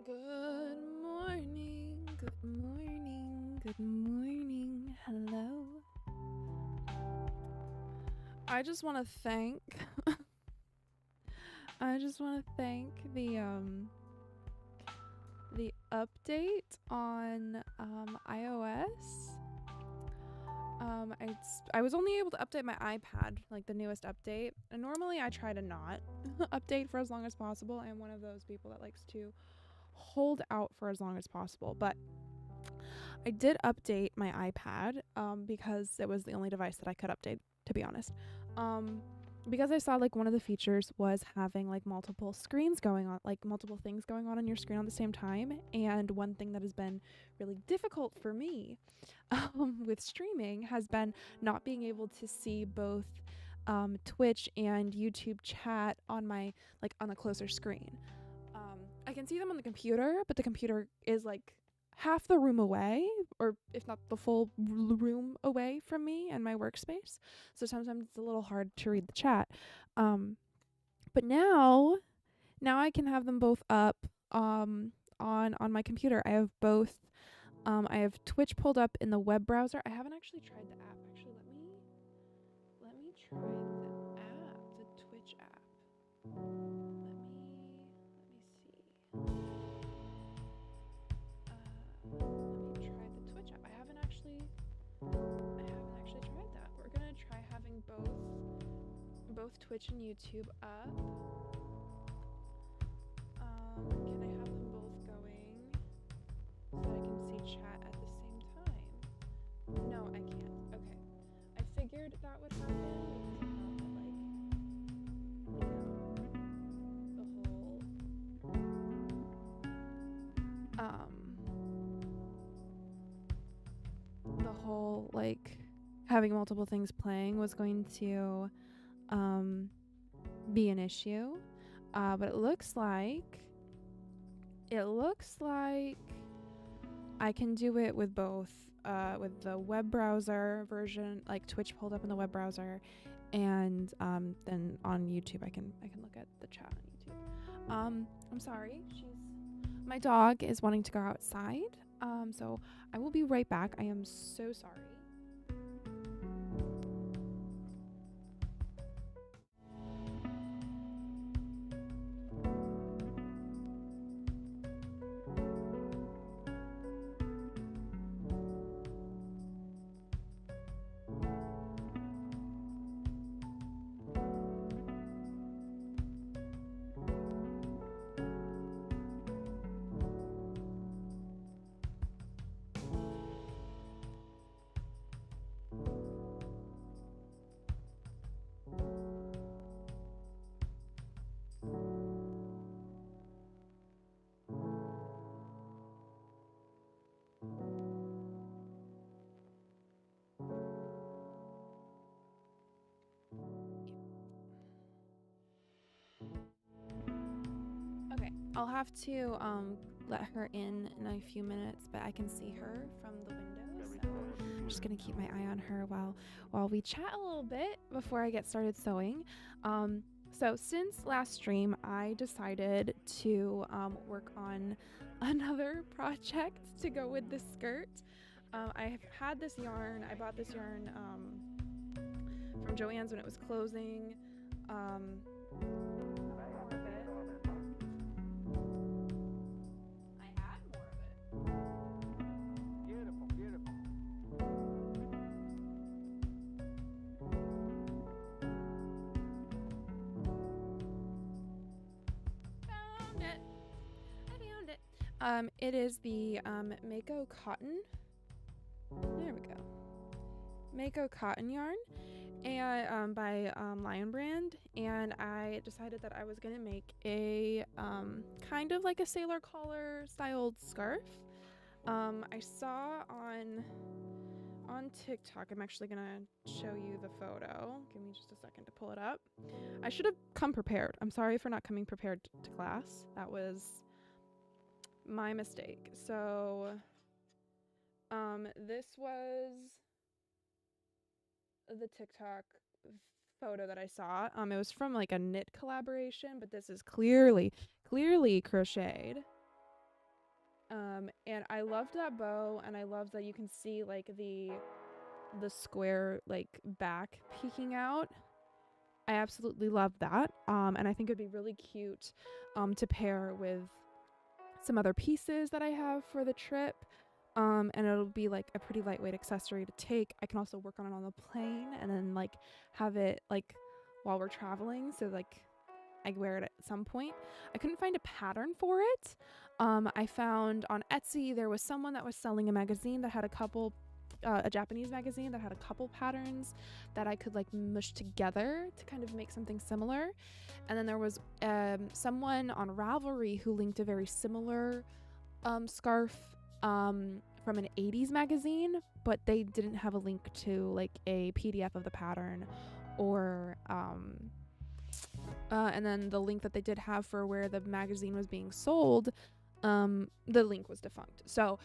Good morning, good morning, good morning. Hello. I just want to thank the update on iOS. I was only able to update my iPad, like the newest update. And normally I try to not update for as long as possible. I am one of those people that likes to hold out for as long as possible, but I did update my iPad because it was the only device that I could update, to be honest. Because I saw like one of the features was having like multiple screens going on, like multiple things going on your screen at the same time. And one thing that has been really difficult for me with streaming has been not being able to see both Twitch and YouTube chat on my on a closer screen. I can see them on the computer, but the computer is like half the room away, or if not the full room away from me and my workspace. So sometimes it's a little hard to read the chat. But now I can have them both up on my computer. I have both. I have Twitch pulled up in the web browser. I haven't actually tried the app. Actually, let me try the app, the Twitch app. Let me try the Twitch app. I haven't actually tried that. We're gonna try having both Twitch and YouTube up. Can I have them both going so that I can see chat at the same time? No, I can't. Okay. I figured that would happen because the whole having multiple things playing was going to be an issue. But it looks like I can do it with both, with the web browser version, like Twitch pulled up in the web browser, and then on YouTube I can look at the chat on YouTube. I'm sorry, my dog is wanting to go outside. So I will be right back. I am so sorry. I'll have to let her in a few minutes, but I can see her from the window, so I'm just gonna keep my eye on her while we chat a little bit before I get started sewing. So since last stream, I decided to work on another project to go with the skirt. I have had this yarn. I bought this yarn from Joann's when it was closing. It is the Mako cotton. There we go. Mako cotton yarn, and by Lion Brand, and I decided that I was gonna make a kind of like a sailor collar styled scarf. I saw on TikTok. I'm actually gonna show you the photo. Give me just a second to pull it up. I should have come prepared. I'm sorry for not coming prepared to class. That was my mistake. So this was the TikTok photo that I saw. It was from like a knit collaboration, but this is clearly crocheted. And I loved that bow, and I loved that you can see like the square like back peeking out. I absolutely love that. And I think it'd be really cute to pair with some other pieces that I have for the trip. And it'll be like a pretty lightweight accessory to take. I can also work on it on the plane and then like have it like while we're traveling. So like I wear it at some point. I couldn't find a pattern for it. I found on Etsy there was someone that was selling a magazine that had a couple a Japanese magazine that had a couple patterns that I could like mush together to kind of make something similar. And then there was someone on Ravelry who linked a very similar scarf from an 80s magazine, but they didn't have a link to like a PDF of the pattern or and then the link that they did have for where the magazine was being sold, the link was defunct. So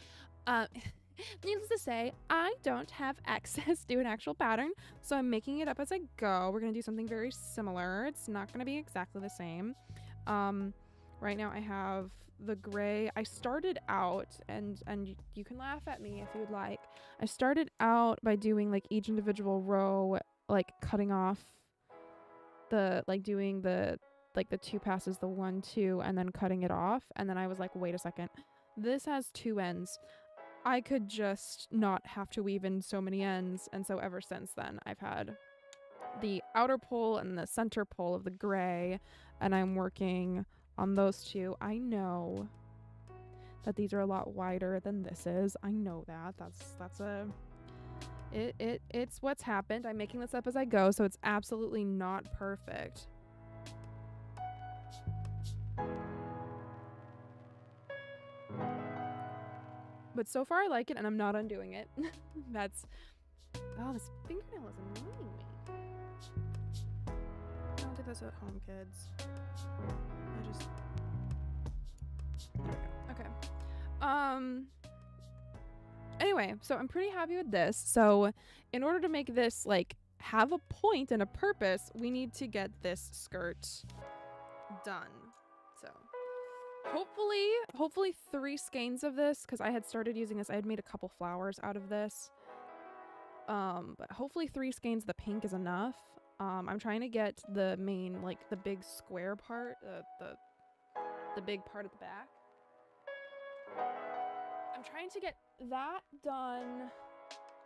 needless to say, I don't have access to an actual pattern, so I'm making it up as I go. We're gonna do something very similar. It's not gonna be exactly the same. Right now I have the gray. I started out, and you can laugh at me if you'd like. I started out by doing like each individual row, like cutting off the, like doing the, like the 2 passes, the 1, 2, and then cutting it off. And then I was like, wait a second, this has 2 ends. I could just not have to weave in so many ends. And so ever since then, I've had the outer pole and the center pole of the gray, and I'm working on those 2. I know that these are a lot wider than this is. I know that. It's what's happened. I'm making this up as I go, so it's absolutely not perfect. But so far I like it, and I'm not undoing it. Oh, this fingernail is annoying me. Don't do this at home, kids. There we go. Okay. Anyway, so I'm pretty happy with this. So in order to make this like have a point and a purpose, we need to get this skirt done. So hopefully 3 skeins of this, because I had started using this. I had made a couple flowers out of this. But hopefully 3 skeins of the pink is enough. I'm trying to get the main, like the big square part, the big part at the back. I'm trying to get that done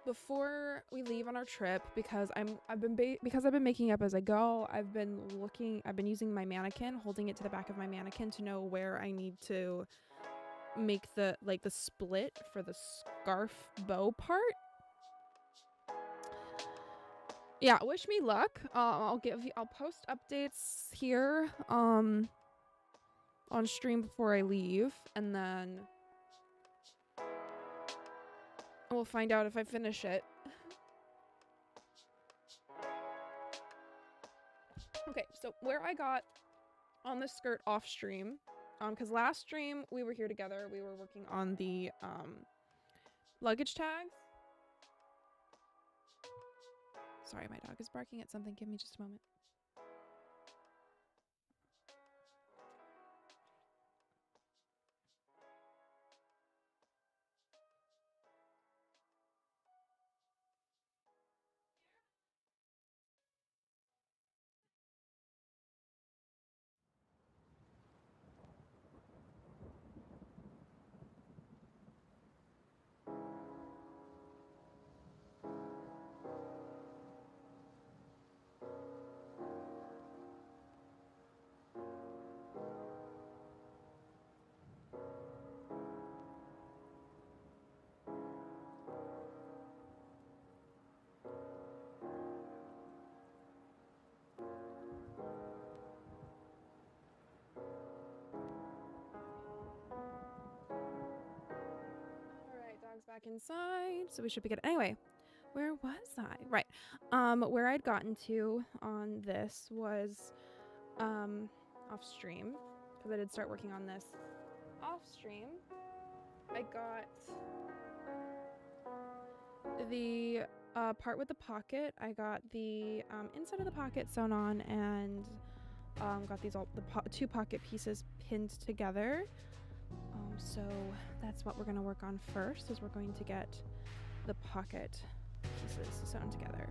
before we leave on our trip, because I've been making up as I go. I've been using my mannequin, holding it to the back of my mannequin to know where I need to make the split for the scarf bow part. Yeah, wish me luck. I'll post updates here on stream before I leave, and then we'll find out if I finish it. Okay, so where I got on the skirt off stream, because last stream we were here together, we were working on the luggage tags. Sorry, my dog is barking at something. Give me just a moment. Back inside, so we should be good. Anyway, where was I? Right. Where I'd gotten to on this was off stream, because I did start working on this off stream. I got the part with the pocket. I got the inside of the pocket sewn on, and got these 2 pocket pieces pinned together. So that's what we're going to work on first, is we're going to get the pocket pieces sewn together.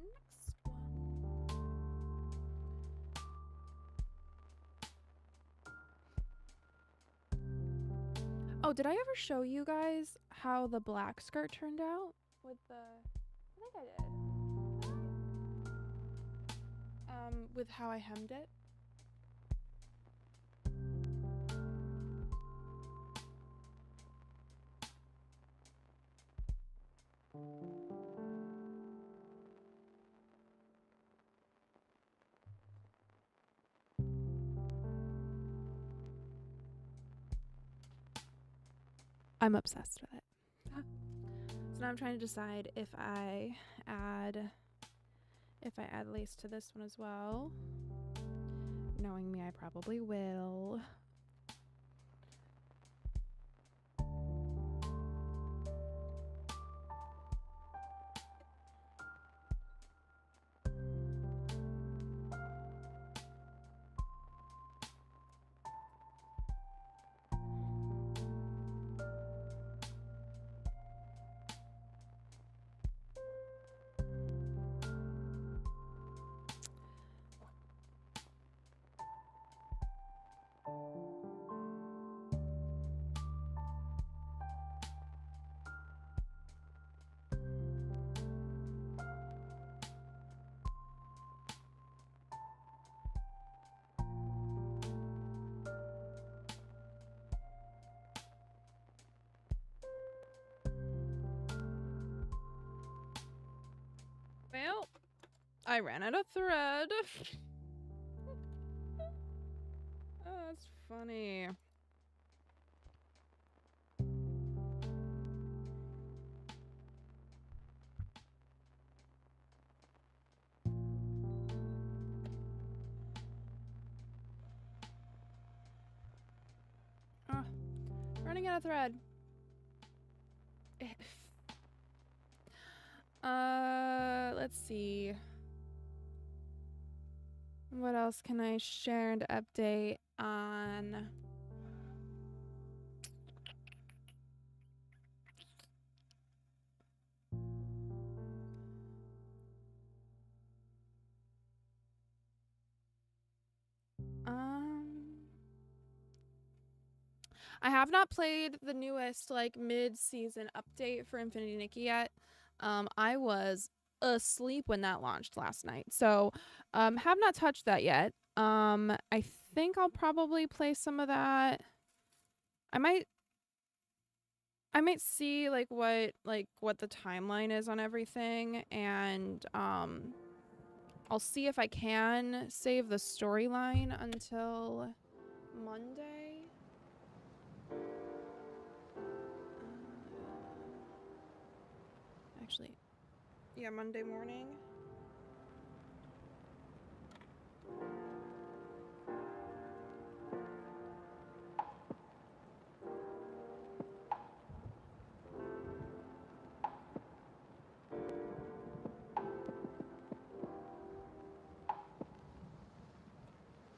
Next one. Oh, did I ever show you guys how the black skirt turned out with the? I think I did. With how I hemmed it. I'm obsessed with it. So now I'm trying to decide if I add lace to this one as well. Knowing me, I probably will. Well, I ran out of thread. Oh, that's funny. Oh, running out of thread. Let's see. What else can I share and update on? I have not played the newest like mid-season update for Infinity Nikki yet. I was asleep when that launched last night. So, have not touched that yet. I think I'll probably play some of that. I might see like what the timeline is on everything, and I'll see if I can save the storyline until Monday. Actually, yeah, Monday morning.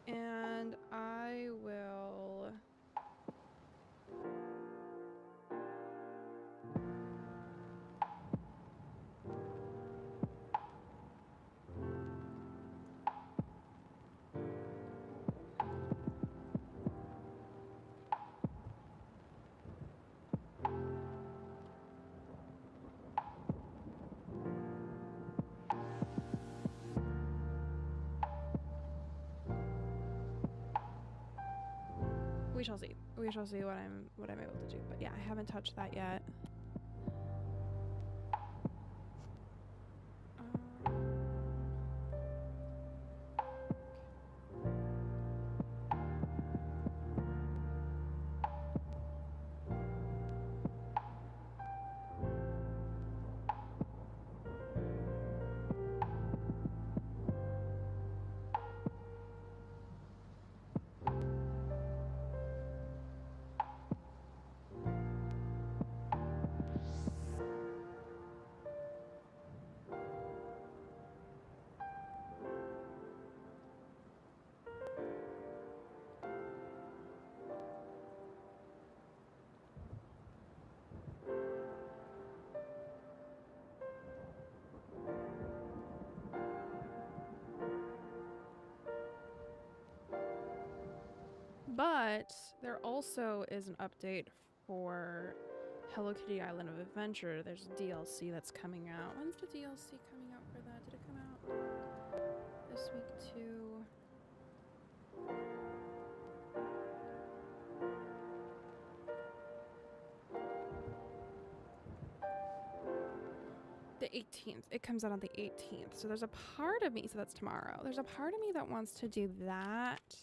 And I will... We shall see. We shall see what I'm able to do. But yeah, I haven't touched that yet. But there also is an update for Hello Kitty Island of Adventure. There's a DLC that's coming out. When's the DLC coming out for that? Did it come out this week too? The 18th. It comes out on the 18th. So there's a part of me, so that's tomorrow. There's a part of me that wants to do that,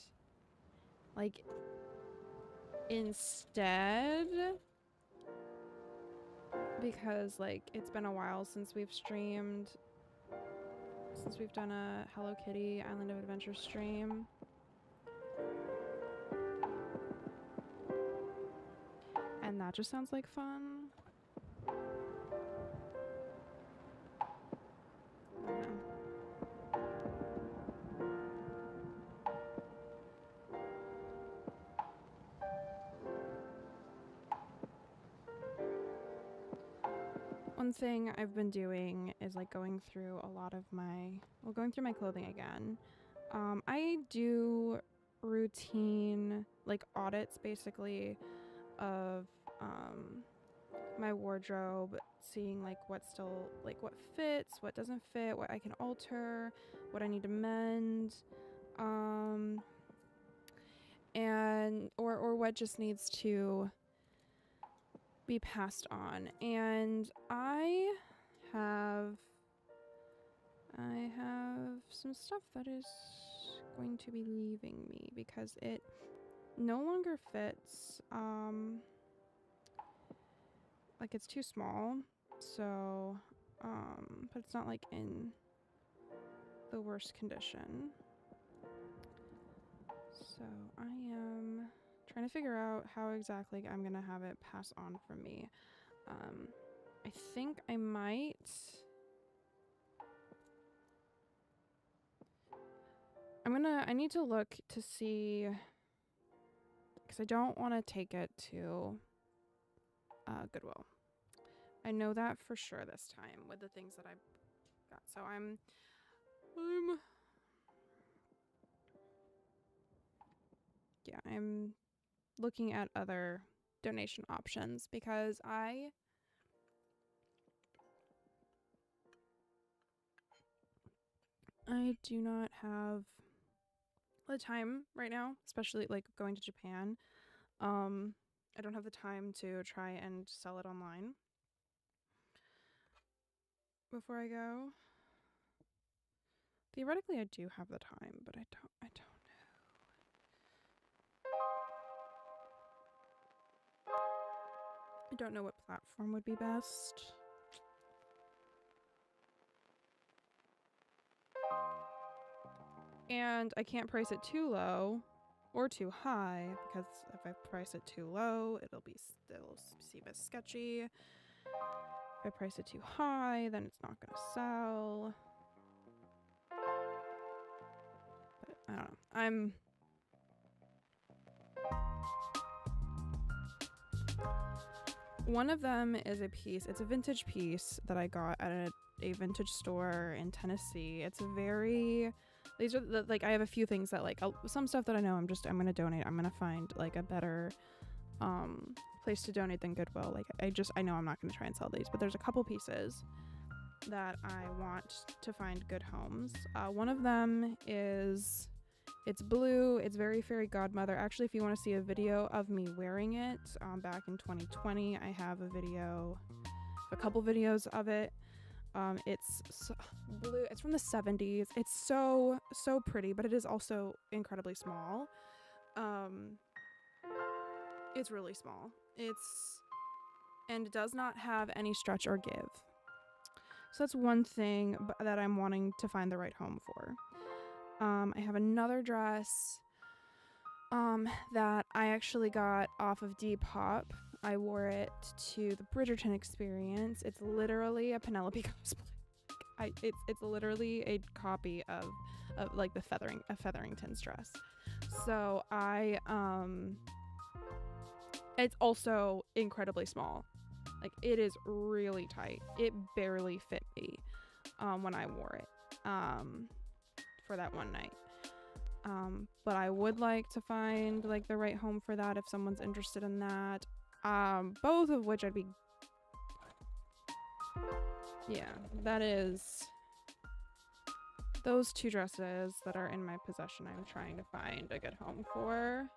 like, instead, because like it's been a while since we've streamed, since we've done a Hello Kitty Island of Adventure stream. And that just sounds like fun. I don't know. One thing I've been doing is like going through a lot of my, going through my clothing again. I do routine like audits basically of my wardrobe, seeing like what still, like what fits, what doesn't fit, what I can alter, what I need to mend, and or what just needs to be passed on. And I have some stuff that is going to be leaving me because it no longer fits. Like it's too small, so but it's not like in the worst condition. So I am trying to figure out how exactly I'm gonna have it pass on from me. I think I might. I need to look to see, because I don't want to take it to Goodwill. I know that for sure this time with the things that I got. So I'm looking at other donation options because I I do not have the time right now, especially like going to Japan. I don't have the time to try and sell it online before I go. Theoretically, I do have the time, but I don't know. I don't know what platform would be best. And I can't price it too low or too high, because if I price it too low, it'll seem as sketchy. If I price it too high, then it's not gonna sell. But I don't know. One of them is a piece. It's a vintage piece that I got at a vintage store in Tennessee. It's these are like, I have a few things that like, some stuff that I know I'm gonna donate. I'm gonna find like a better place to donate than Goodwill. Like I know I'm not gonna try and sell these, but there's a couple pieces that I want to find good homes. One of them is, it's blue. It's very Fairy Godmother. Actually, if you want to see a video of me wearing it, back in 2020, I have a couple videos of it. It's blue. It's from the 70s. It's so pretty, but it is also incredibly small. It's really small. And it does not have any stretch or give. So that's one thing that I'm wanting to find the right home for. I have another dress that I actually got off of Depop. I wore it to the Bridgerton experience. It's literally a Penelope cosplay. It's literally a copy of like a Featherington's dress. So it's also incredibly small. Like, it is really tight. It barely fit me when I wore it for that one night. But I would like to find like the right home for that if someone's interested in that. Both of which that is those two dresses that are in my possession. I'm trying to find a good home for.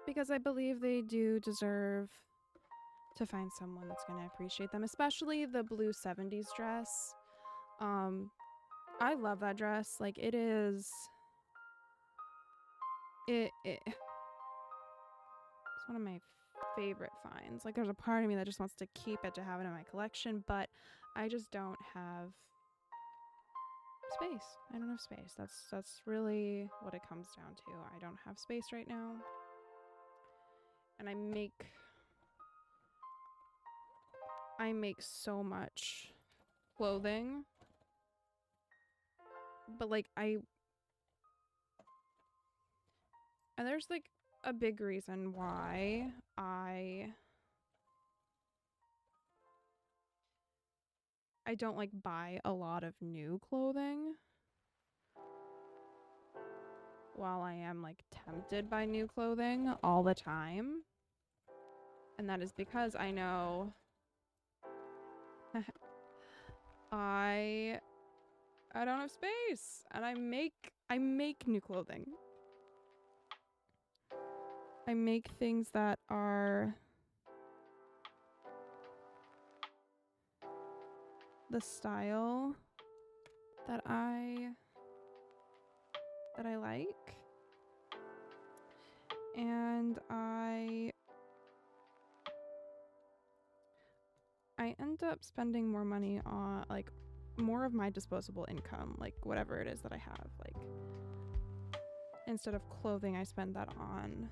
Because I believe they do deserve to find someone that's going to appreciate them, especially the blue 70s dress. I love that dress. Like, it's one of my favorite finds. Like, there's a part of me that just wants to keep it, to have it in my collection, but I just don't have space. I don't have space. That's really what it comes down to. I don't have space right now. And I make so much clothing, but like and there's like a big reason why I don't like buy a lot of new clothing, while I am like tempted by new clothing all the time. And that is because I know I don't have space, and I make new clothing. I make things that are the style that I like, and I end up spending more money on like more of my disposable income, like whatever it is that I have. Like, instead of clothing, I spend that on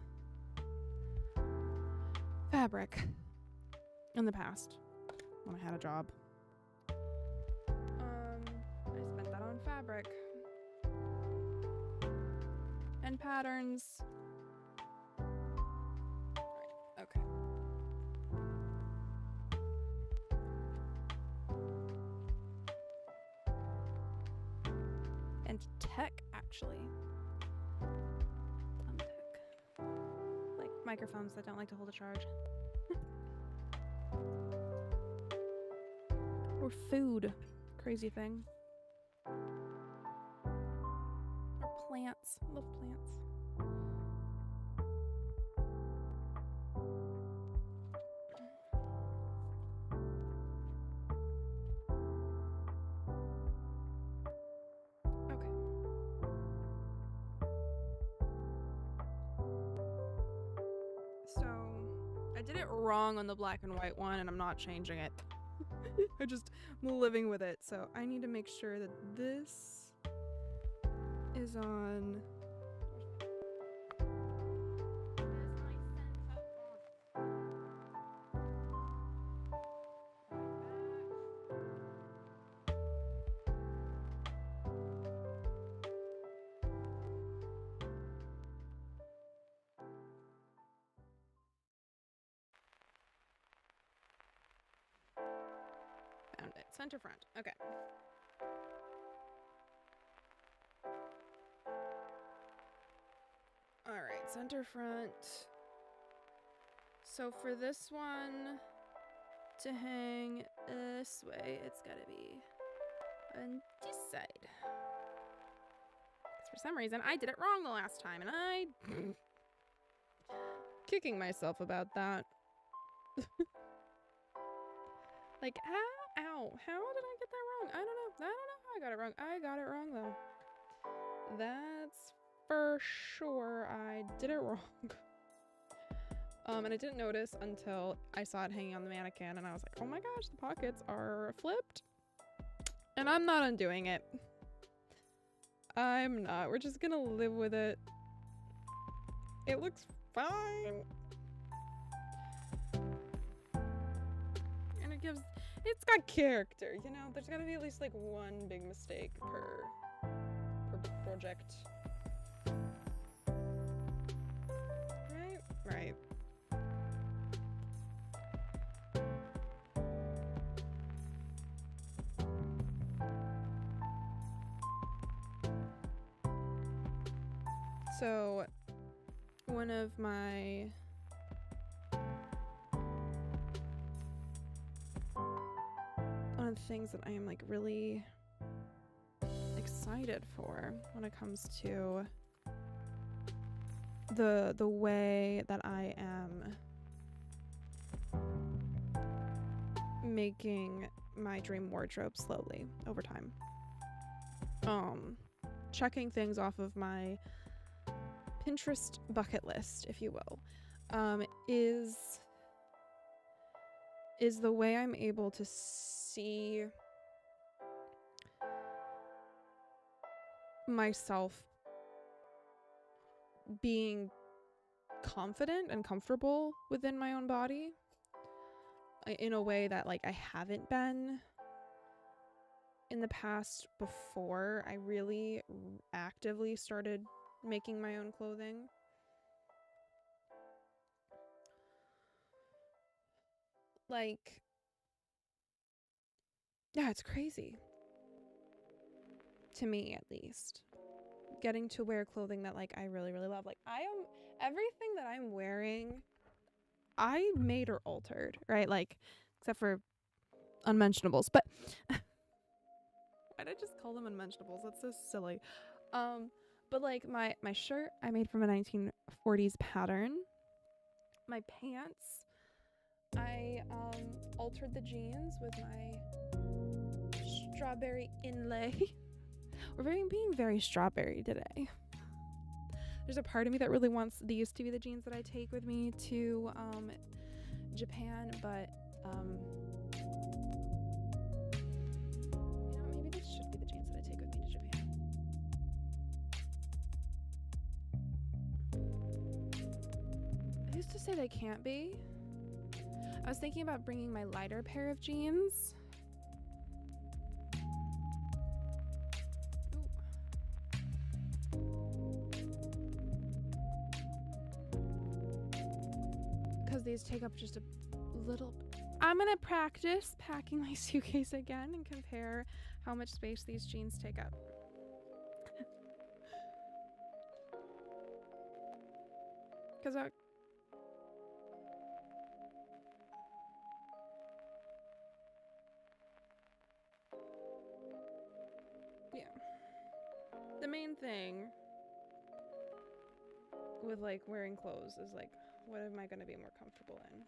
fabric in the past when I had a job. I spent that on fabric and patterns. Right, okay. And tech, actually. Dumb tech. Like microphones that don't like to hold a charge. Or food. crazy thing. Or plants. I love plants. Okay. So, I did it wrong on the black and white one, and I'm not changing it. I'm living with it. So, I need to make sure that this is on... Found it. Center front. Okay. Alright, center front. So for this one to hang this way, it's gotta be on this side. Because for some reason, I did it wrong the last time, and I... kicking myself about that. Like, ow, how did I get that wrong? I don't know how I got it wrong. I got it wrong, though. That's for sure. I did it wrong. And I didn't notice until I saw it hanging on the mannequin, and I was like, oh my gosh, the pockets are flipped. And I'm not undoing it. I'm not. We're just gonna live with it. It looks fine. And it's got character, you know? There's gotta be at least like one big mistake per project. Right. So, one of the things that I am like really excited for when it comes to the way that I am making my dream wardrobe slowly over time. Checking things off of my Pinterest bucket list, if you will, is the way I'm able to see myself being confident and comfortable within my own body in a way that like I haven't been in the past before I really actively started making my own clothing. Like, yeah, it's crazy. To me, at least. Getting to wear clothing that like I really, really love. Like everything that I'm wearing, I made or altered, right? Like, except for unmentionables. But why'd I just call them unmentionables? That's so silly. But like my shirt I made from a 1940s pattern. My pants, I altered the jeans with my strawberry inlay. We're being very strawberry today. There's a part of me that really wants these to be the jeans that I take with me to Japan, but you know, maybe this should be the jeans that I take with me to Japan. Who's to say they can't be? I was thinking about bringing my lighter pair of jeans. Because these take up just a little... I'm gonna practice packing my suitcase again and compare how much space these jeans take up. Because main thing with like wearing clothes is like, what am I going to be more comfortable in?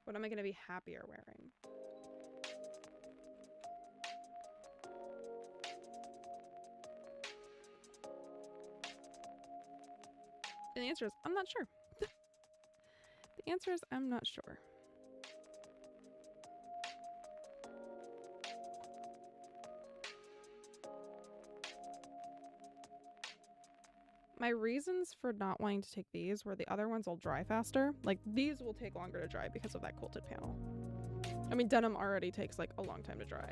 What am I going to be happier wearing? And the answer is, I'm not sure. The answer is, I'm not sure. My reasons for not wanting to take these were the other ones will dry faster. Like, these will take longer to dry because of that quilted panel. I mean, denim already takes like a long time to dry.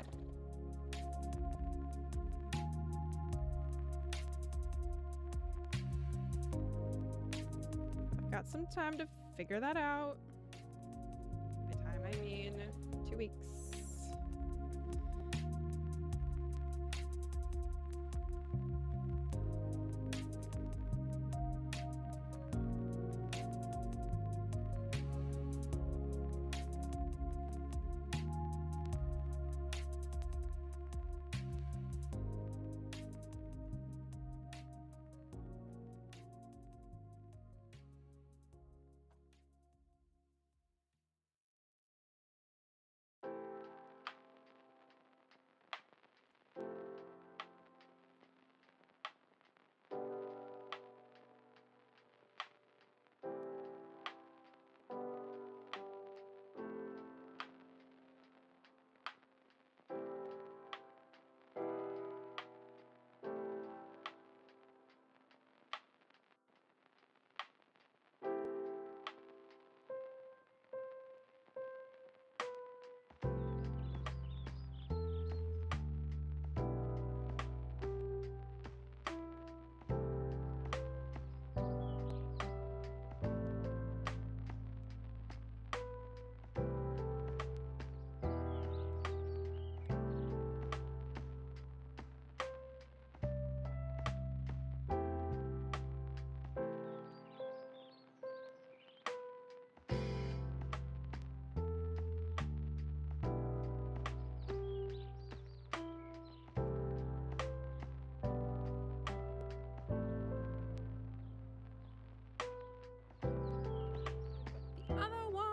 I've got some time to figure that out. By time, I mean 2 weeks. Other one.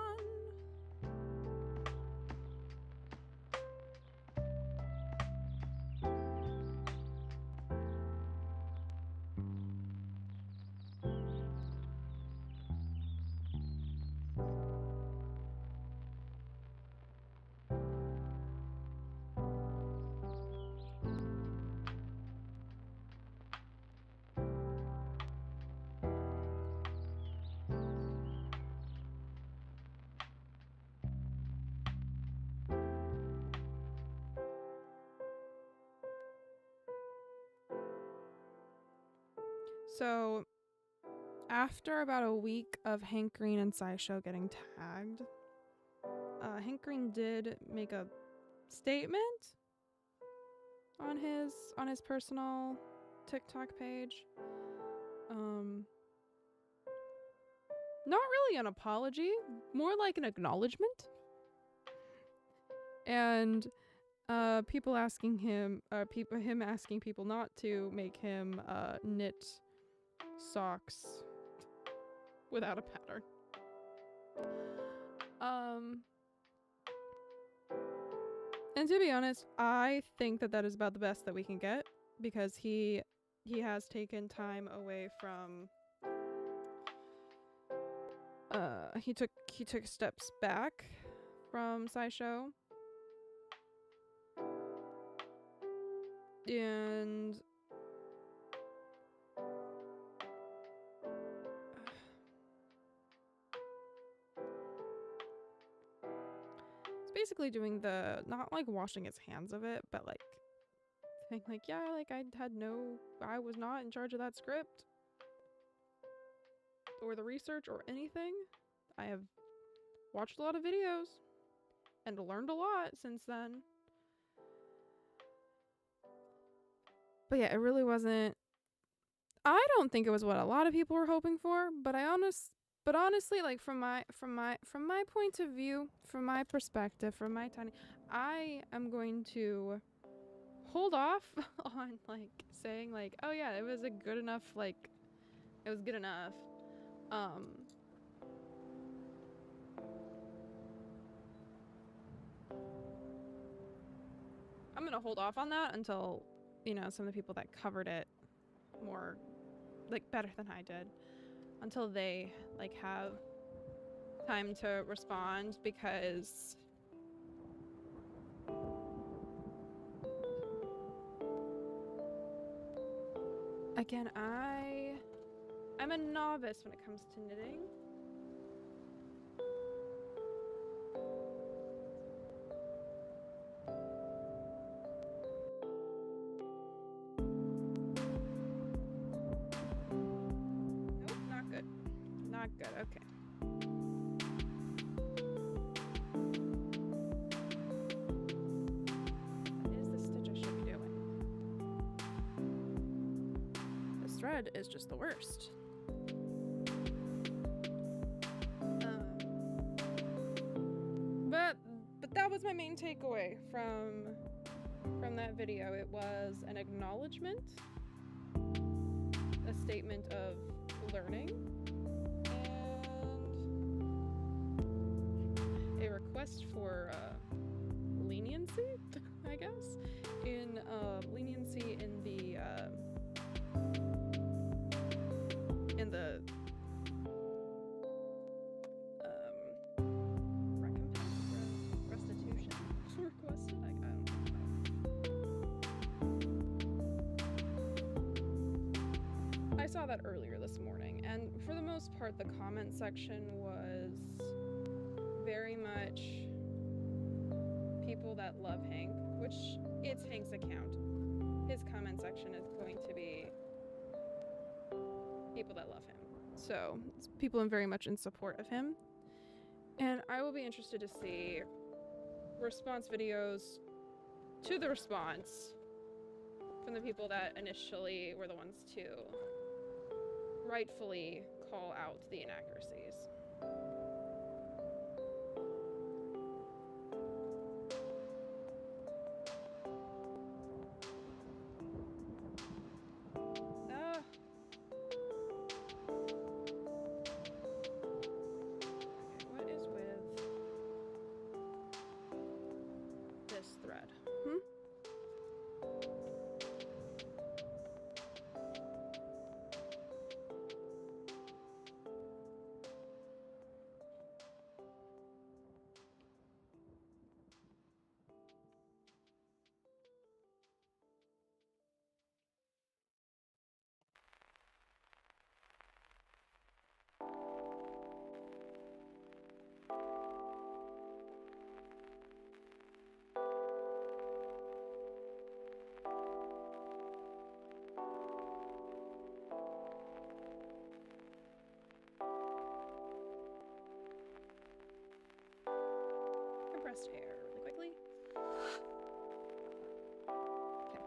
So, after about a week of Hank Green and SciShow getting tagged, Hank Green did make a statement on his personal TikTok page. Not really an apology, more like an acknowledgement. And people asking him, him asking people not to make him knit socks without a pattern. And to be honest, I think that is about the best that we can get, because he has taken time away from he took steps back from SciShow, and it's basically doing the, not like washing his hands of it, but like saying like, yeah, like I was not in charge of that script or the research or anything. I have watched a lot of videos and learned a lot since then. But yeah, it really wasn't. I don't think it was what a lot of people were hoping for, but honestly, like from my point of view, from my perspective, from my tiny, I am going to hold off on like saying like, oh yeah, it was a good enough, like it was good enough. I'm gonna hold off on that until, you know, some of the people that covered it more, like better than I did, until they like have time to respond, because again, I'm a novice when it comes to knitting. Nope, not good. Not good, okay. That is the stitch I should be doing. This thread is just the worst. But that was my main takeaway from that video. It was an acknowledgement, a statement of learning, and a request for leniency, I guess, in leniency in the restitution requested. I don't know. I saw that earlier this morning, and for the most part, the comment section was very much people that love Hank, which it's Hank's account. His comment section is going to be people that love him. So it's people very much in support of him. And I will be interested to see response videos to the response from the people that initially were the ones to rightfully call out the inaccuracies. Compressed hair really quickly. Okay.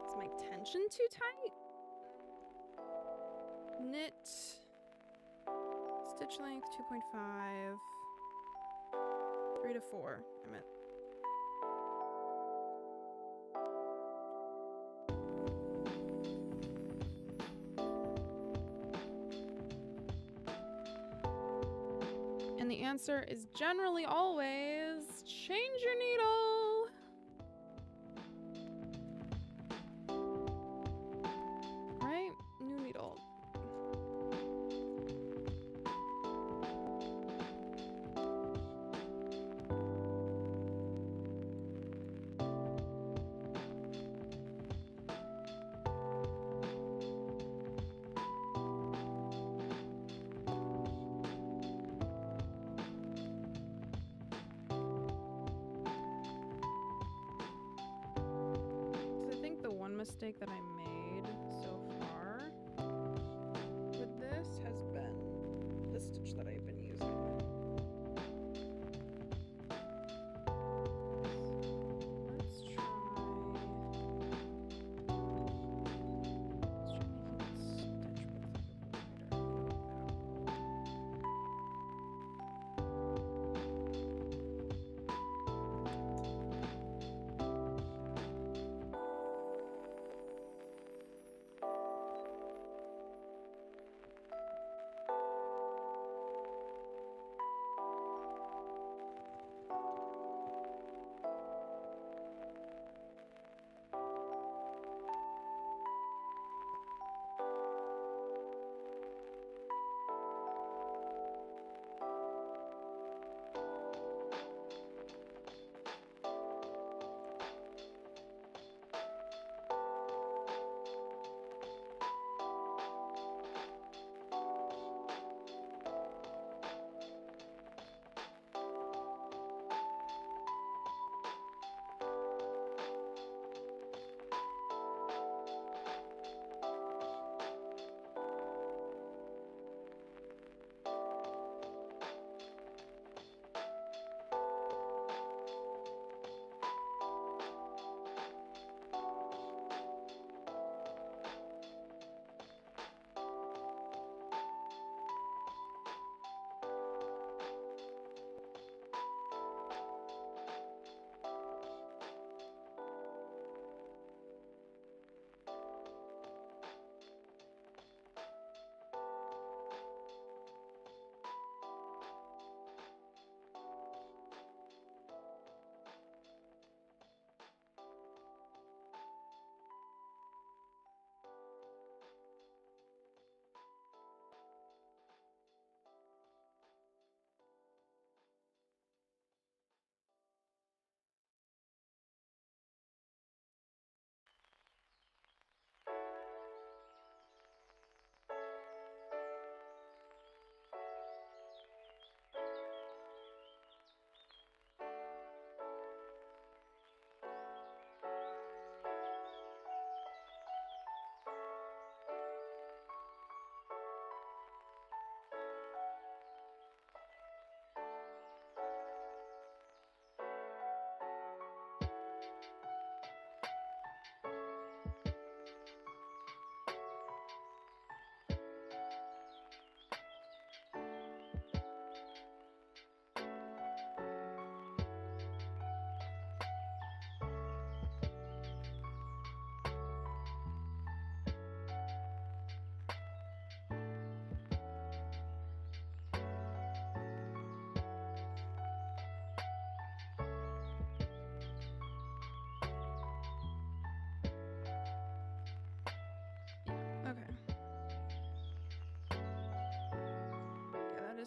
Is my tension too tight? Knit, stitch length 2.5, 3 to 4. I meant. And the answer is generally always change your needle. Right? New needle. Mistake that I made so far with this has been the stitch that I've been using. Let's try making the stitch width a little wider.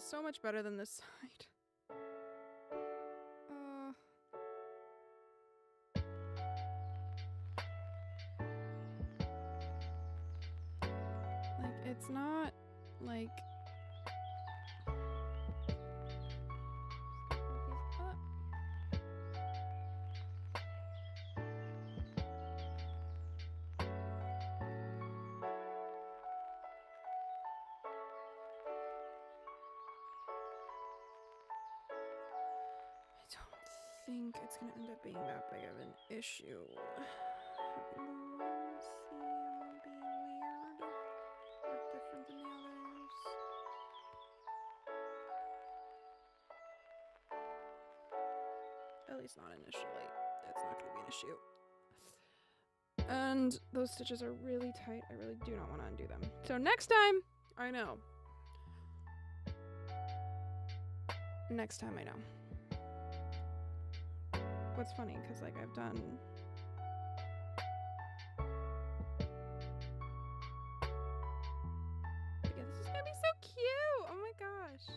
is so much better than this side. Like, it's not like... I think it's gonna end up being that big of an issue. Having the one seam be weird or different than the others. At least not initially. That's not gonna be an issue. And those stitches are really tight. I really do not want to undo them. So next time, I know. Next time I know. What's funny, because like I've done yeah, this is gonna be so cute. Oh my gosh.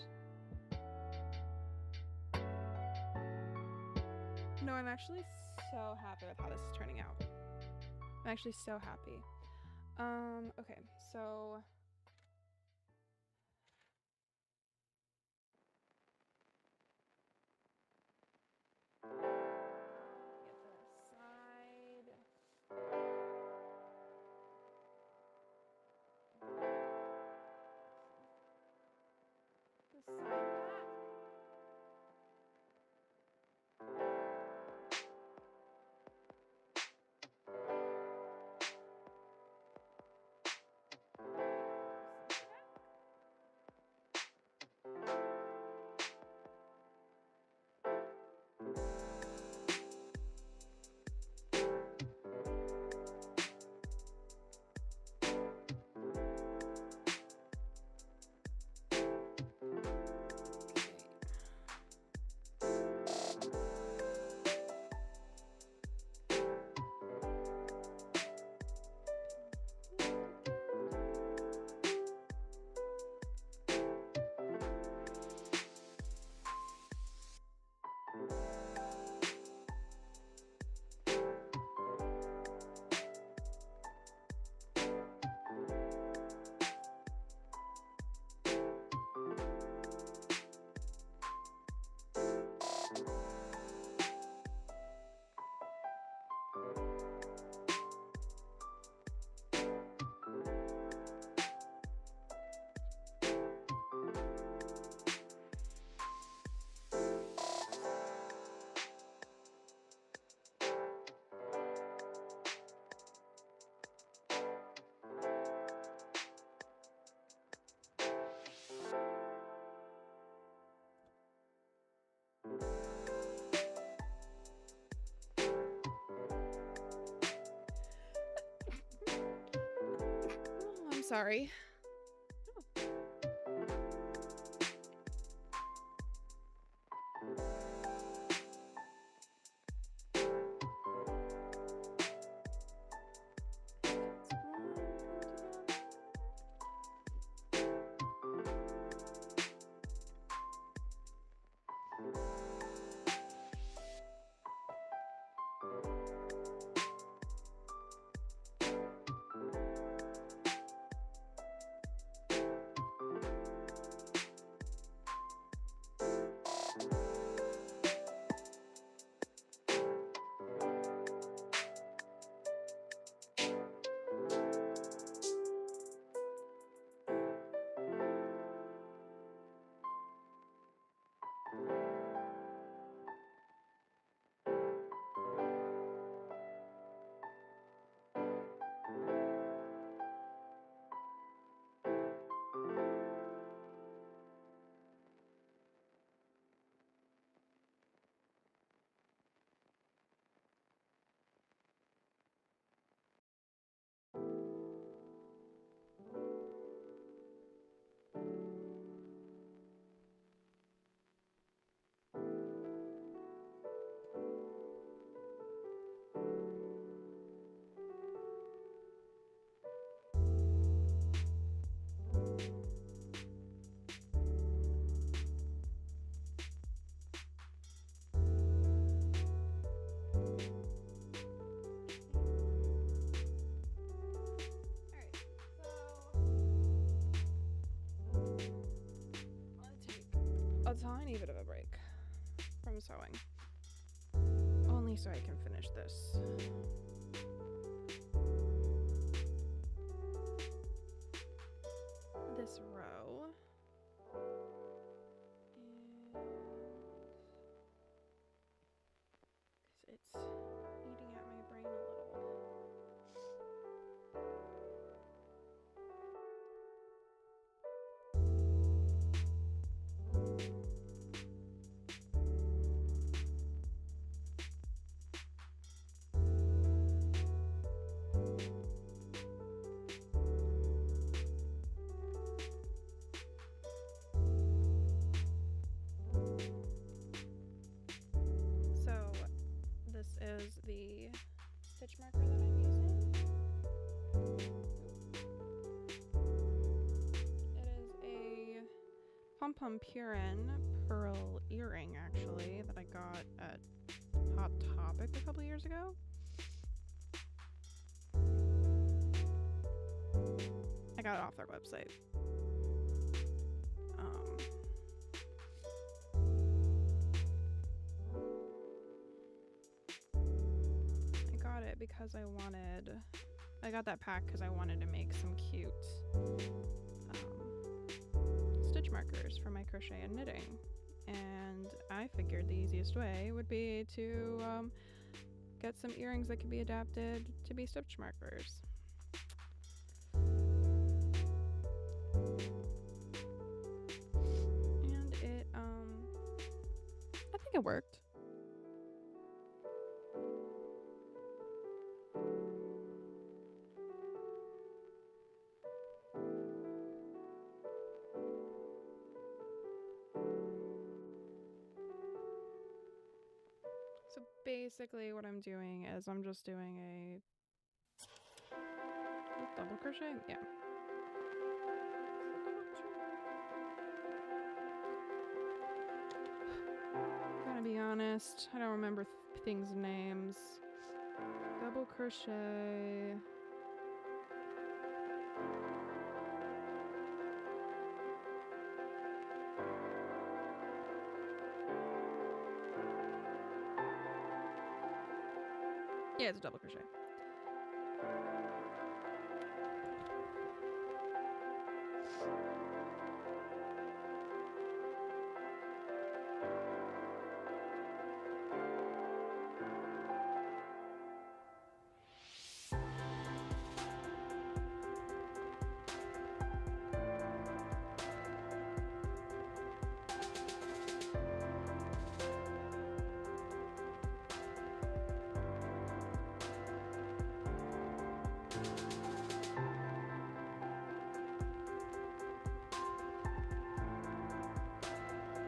No, I'm actually so happy with how this is turning out. I'm actually so happy. Okay, so I'm sorry. tiny bit of a break from sewing. Only so I can finish this. This row. And it's eating at my brain a little. Is the stitch marker that I'm using. It is a Pom Pom Purin pearl earring, actually, that I got at Hot Topic a couple years ago. I got it off their website. Because I got that pack because I wanted to make some cute stitch markers for my crochet and knitting, and I figured the easiest way would be to get some earrings that could be adapted to be stitch markers. And it I think it worked. So basically what I'm doing is I'm just doing a double crochet? Yeah. Gotta be honest, I don't remember things' names. Double crochet. Yeah, it's a double crochet.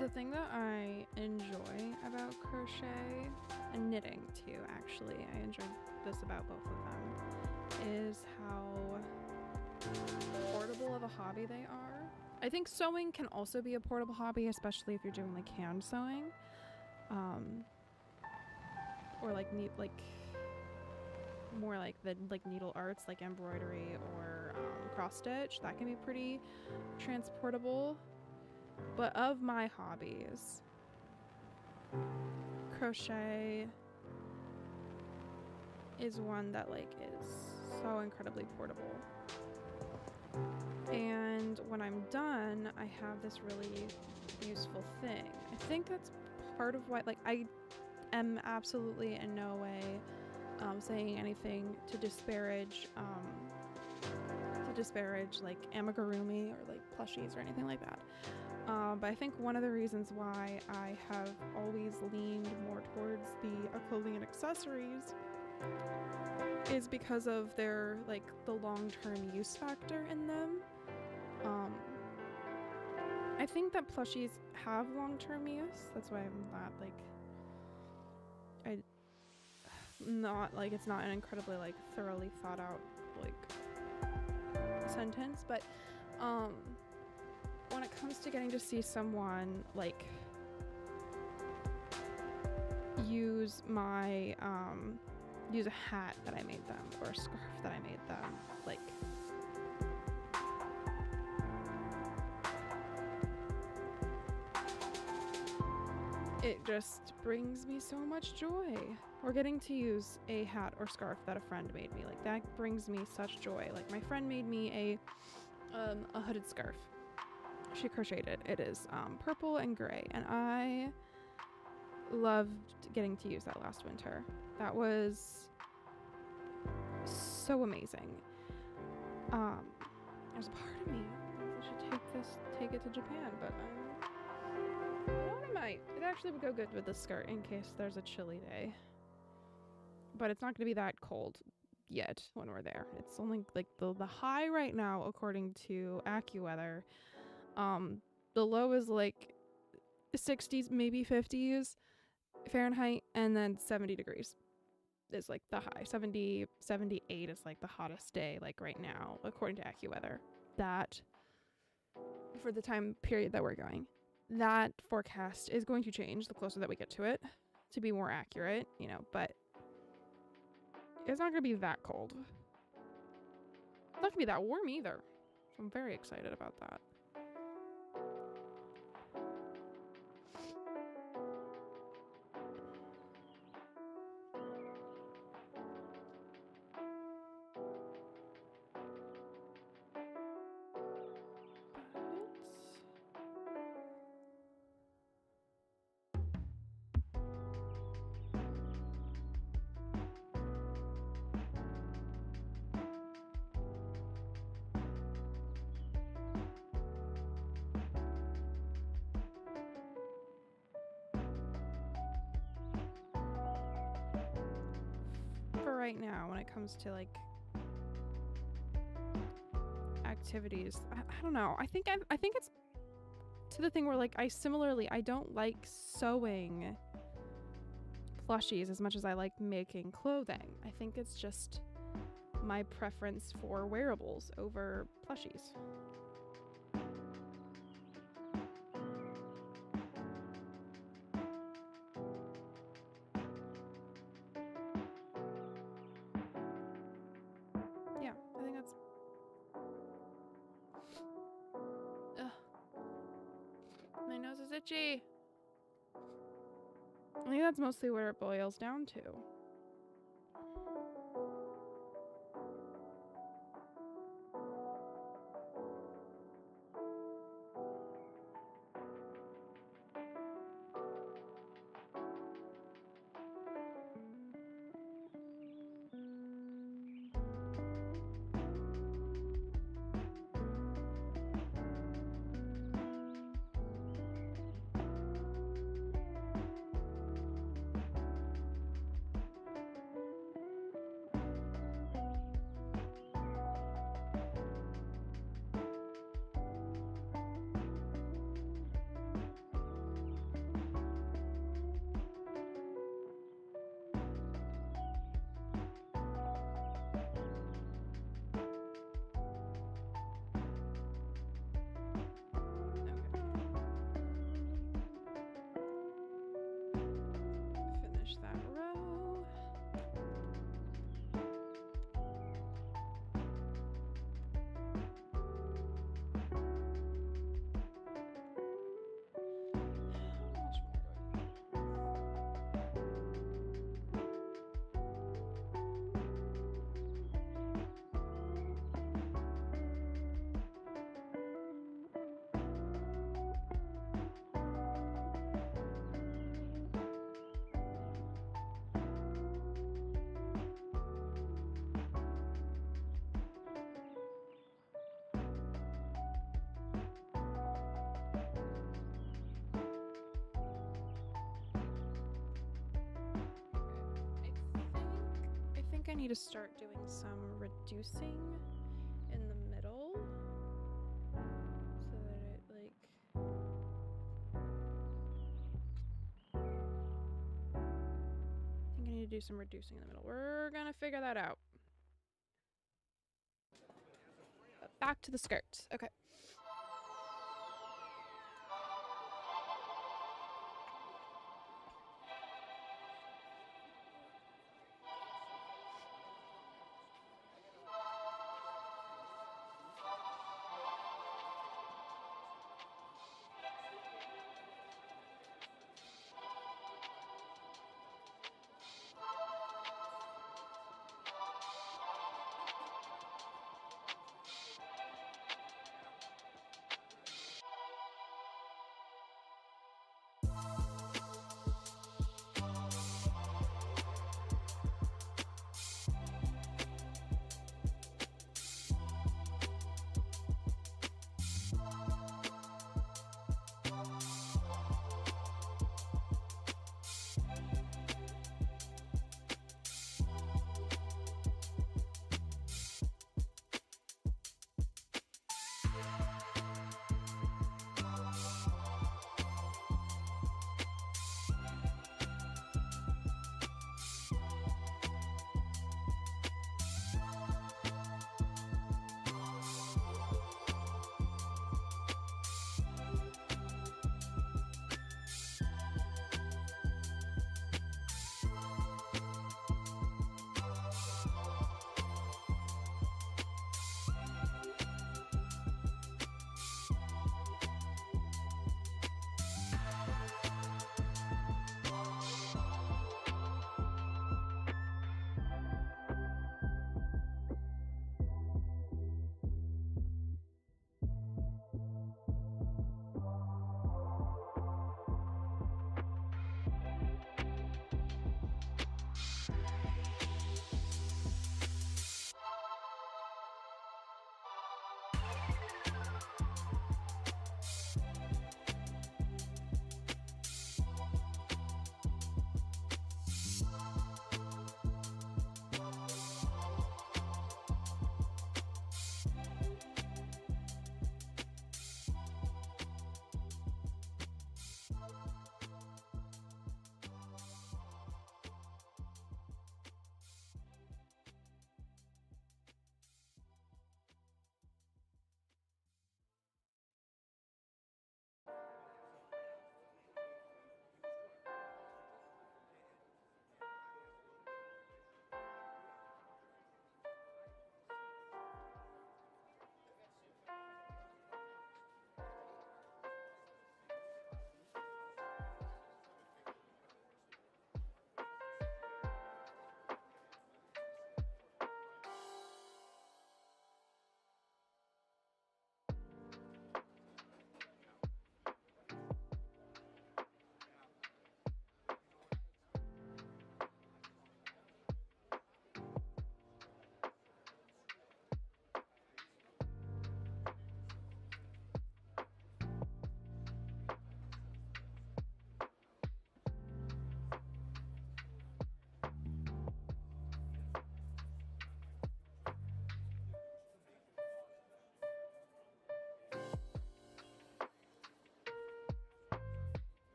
The thing that I enjoy about crochet and knitting too, actually, I enjoy this about both of them, is how portable of a hobby they are. I think sewing can also be a portable hobby, especially if you're doing like hand sewing, or like more like the needle arts, like embroidery or cross stitch. That can be pretty transportable. But of my hobbies, crochet is one that like is so incredibly portable. And when I'm done, I have this really useful thing. I think that's part of why, like, I am absolutely in no way saying anything to disparage like amigurumi or like plushies or anything like that. But I think one of the reasons why I have always leaned more towards the clothing and accessories is because of their like the long-term use factor in them. I think that plushies have long-term use. That's why I'm not like it's not an incredibly like thoroughly thought out like sentence, but when it comes to getting to see someone like use a hat that I made them or a scarf that I made them, like it just brings me so much joy. Or getting to use a hat or scarf that a friend made me. Like, that brings me such joy. Like, my friend made me a hooded scarf. She crocheted it. It is purple and gray, and I loved getting to use that last winter. That was so amazing. There's a part of me that should take it to Japan, but I might. It actually would go good with the skirt in case there's a chilly day. But it's not going to be that cold yet when we're there. It's only like the high right now, according to AccuWeather. The low is like 60s, maybe 50s Fahrenheit, and then 70 degrees is like the high. 70, 78 is like the hottest day, like right now, according to AccuWeather. That, for the time period that we're going, that forecast is going to change the closer that we get to it to be more accurate, you know, but it's not going to be that cold. It's not going to be that warm either. So I'm very excited about that. For right now, when it comes to like activities, I don't know. I think it's to the thing where like I don't like sewing plushies as much as I like making clothing. I think it's just my preference for wearables over plushies. Yeah, I think that's... Ugh. My nose is itchy. I think that's mostly where it boils down to. Finish that row. How much more do I think I need to start doing some reducing in the middle so that it like... I think I need to do some reducing in the middle. We're gonna figure that out. But back to the skirts. Okay.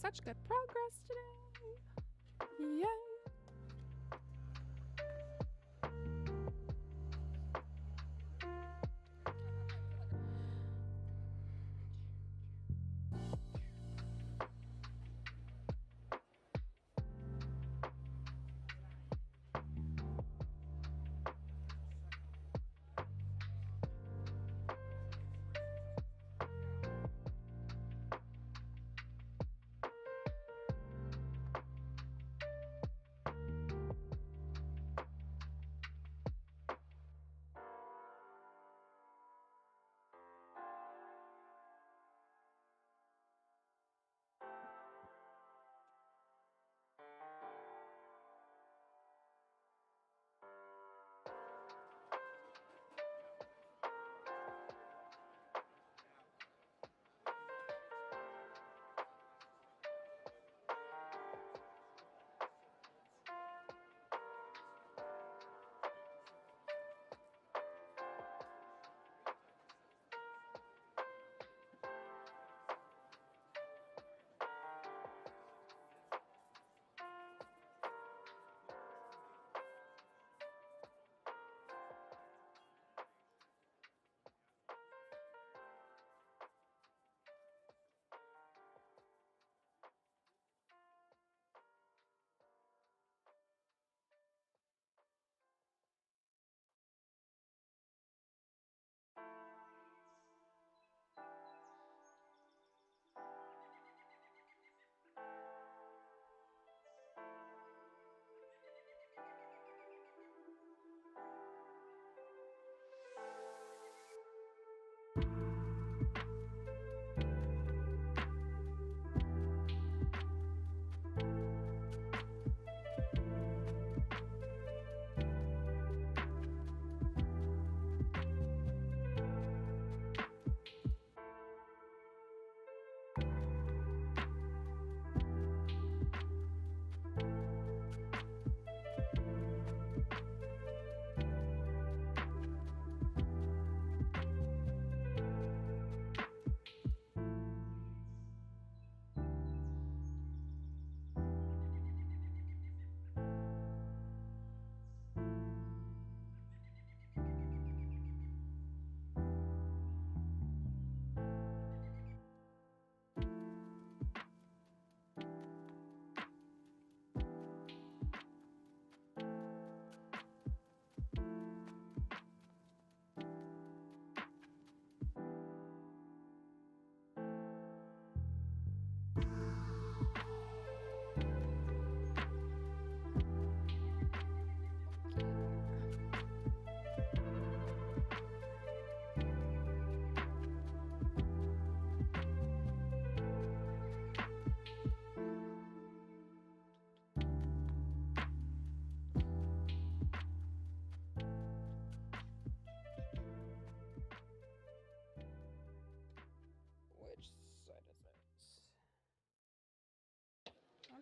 such good progress today. Yay.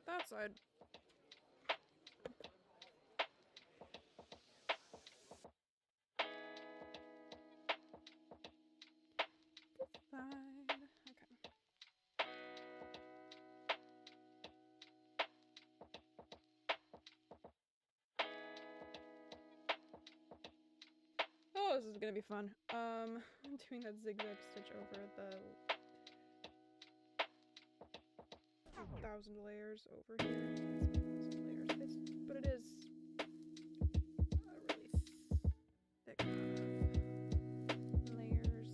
That side. This side. Okay. Oh, this is gonna be fun. I'm doing that zigzag stitch over the 1,000 layers over here. It's 1,000 layers. But it is a really thick amount of layers.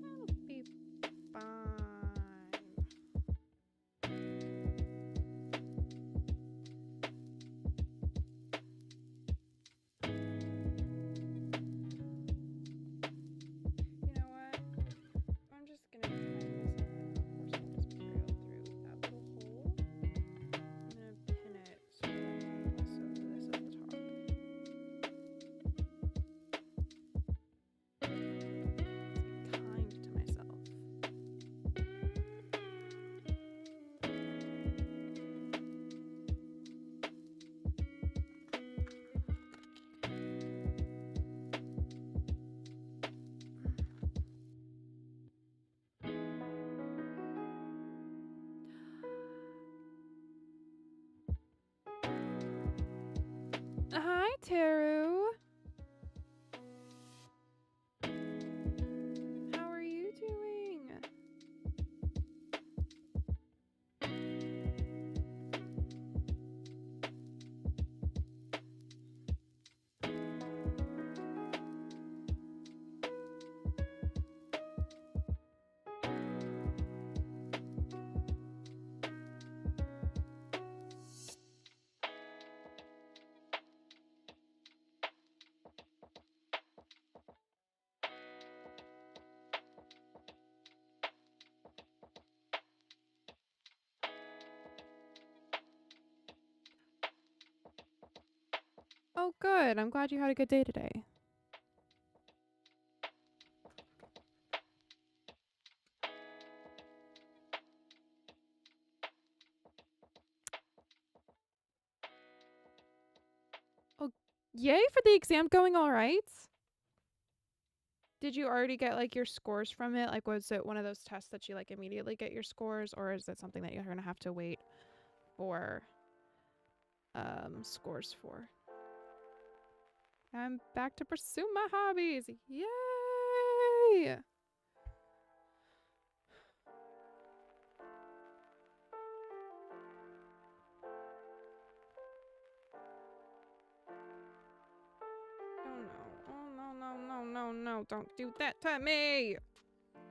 That'll be fine. You know what? I'm just gonna use this material through Teru. How are you doing? Oh, good. I'm glad you had a good day today. Oh, yay for the exam going all right. Did you already get like your scores from it? Like, was it one of those tests that you like immediately get your scores, or is it something that you're gonna have to wait for scores for? I'm back to pursue my hobbies. Yay! Oh no. Oh no, no, no, no, no. Don't do that to me.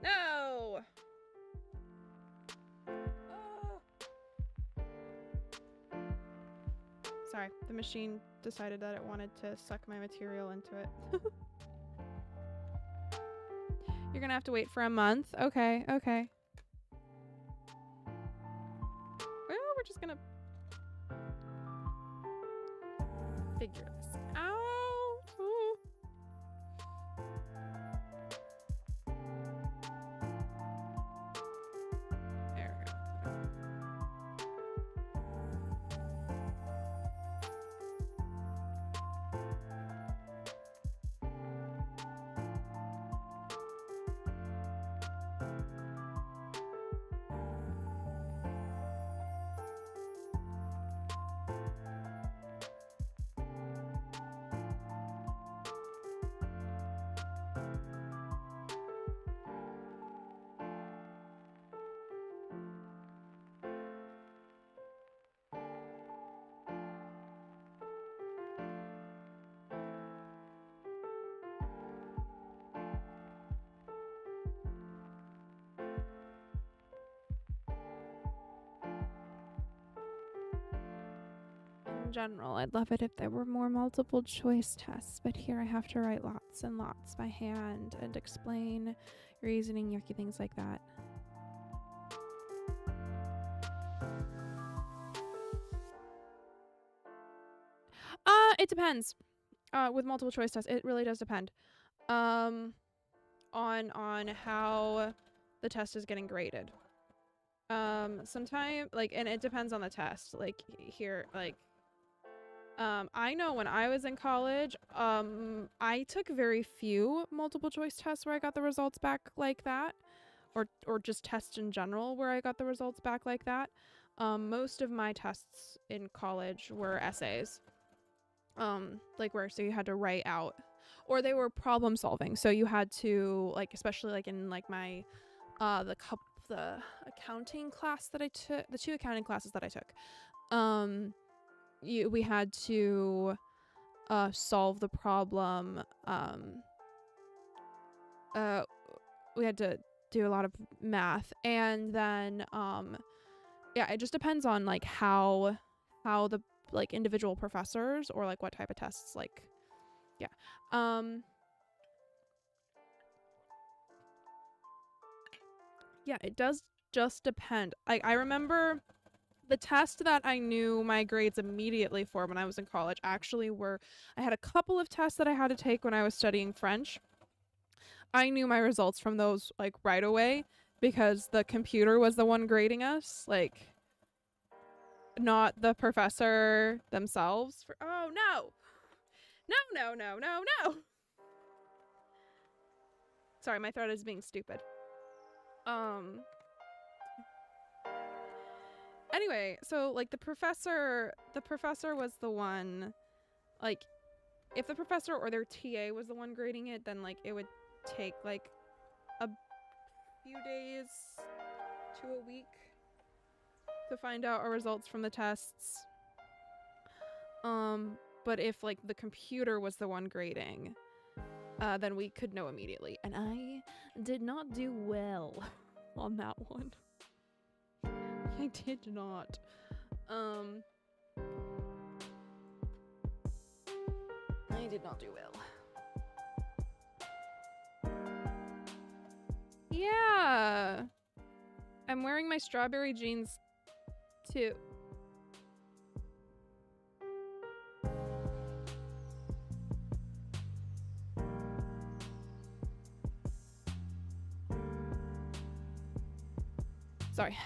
No. Oh. Sorry, the machine decided that it wanted to suck my material into it. You're gonna have to wait for a month. Okay, okay. Well, we're just gonna figure this out. Ooh. There we go. In general, I'd love it if there were more multiple choice tests, but here I have to write lots and lots by hand and explain reasoning, yucky things like that. It depends. With multiple choice tests, it really does depend. On how the test is getting graded. Sometimes, like, and it depends on the test. Like here, like, I know when I was in college, I took very few multiple choice tests where I got the results back like that, or just tests in general where I got the results back like that. Most of my tests in college were essays. Like where so you had to write out, or they were problem solving. So you had to, like, especially like in like my the accounting class that I took, the two accounting classes that I took, we had to solve the problem. We had to do a lot of math, and then yeah, it just depends on like how the like individual professors or like what type of tests, like, yeah. Yeah, it does just depend. I remember the test that I knew my grades immediately for when I was in college actually were, I had a couple of tests that I had to take when I was studying French. I knew my results from those like right away because the computer was the one grading us, like, not the professor themselves. Oh no. No, no, no, no, no. Sorry, my throat is being stupid. Anyway, so like the professor was the one, like, if the professor or their TA was the one grading it, then like it would take like a few days to a week to find out our results from the tests. But if like the computer was the one grading, then we could know immediately. And I did not do well on that one. I did not. I did not do well. Yeah. I'm wearing my strawberry jeans too. Sorry.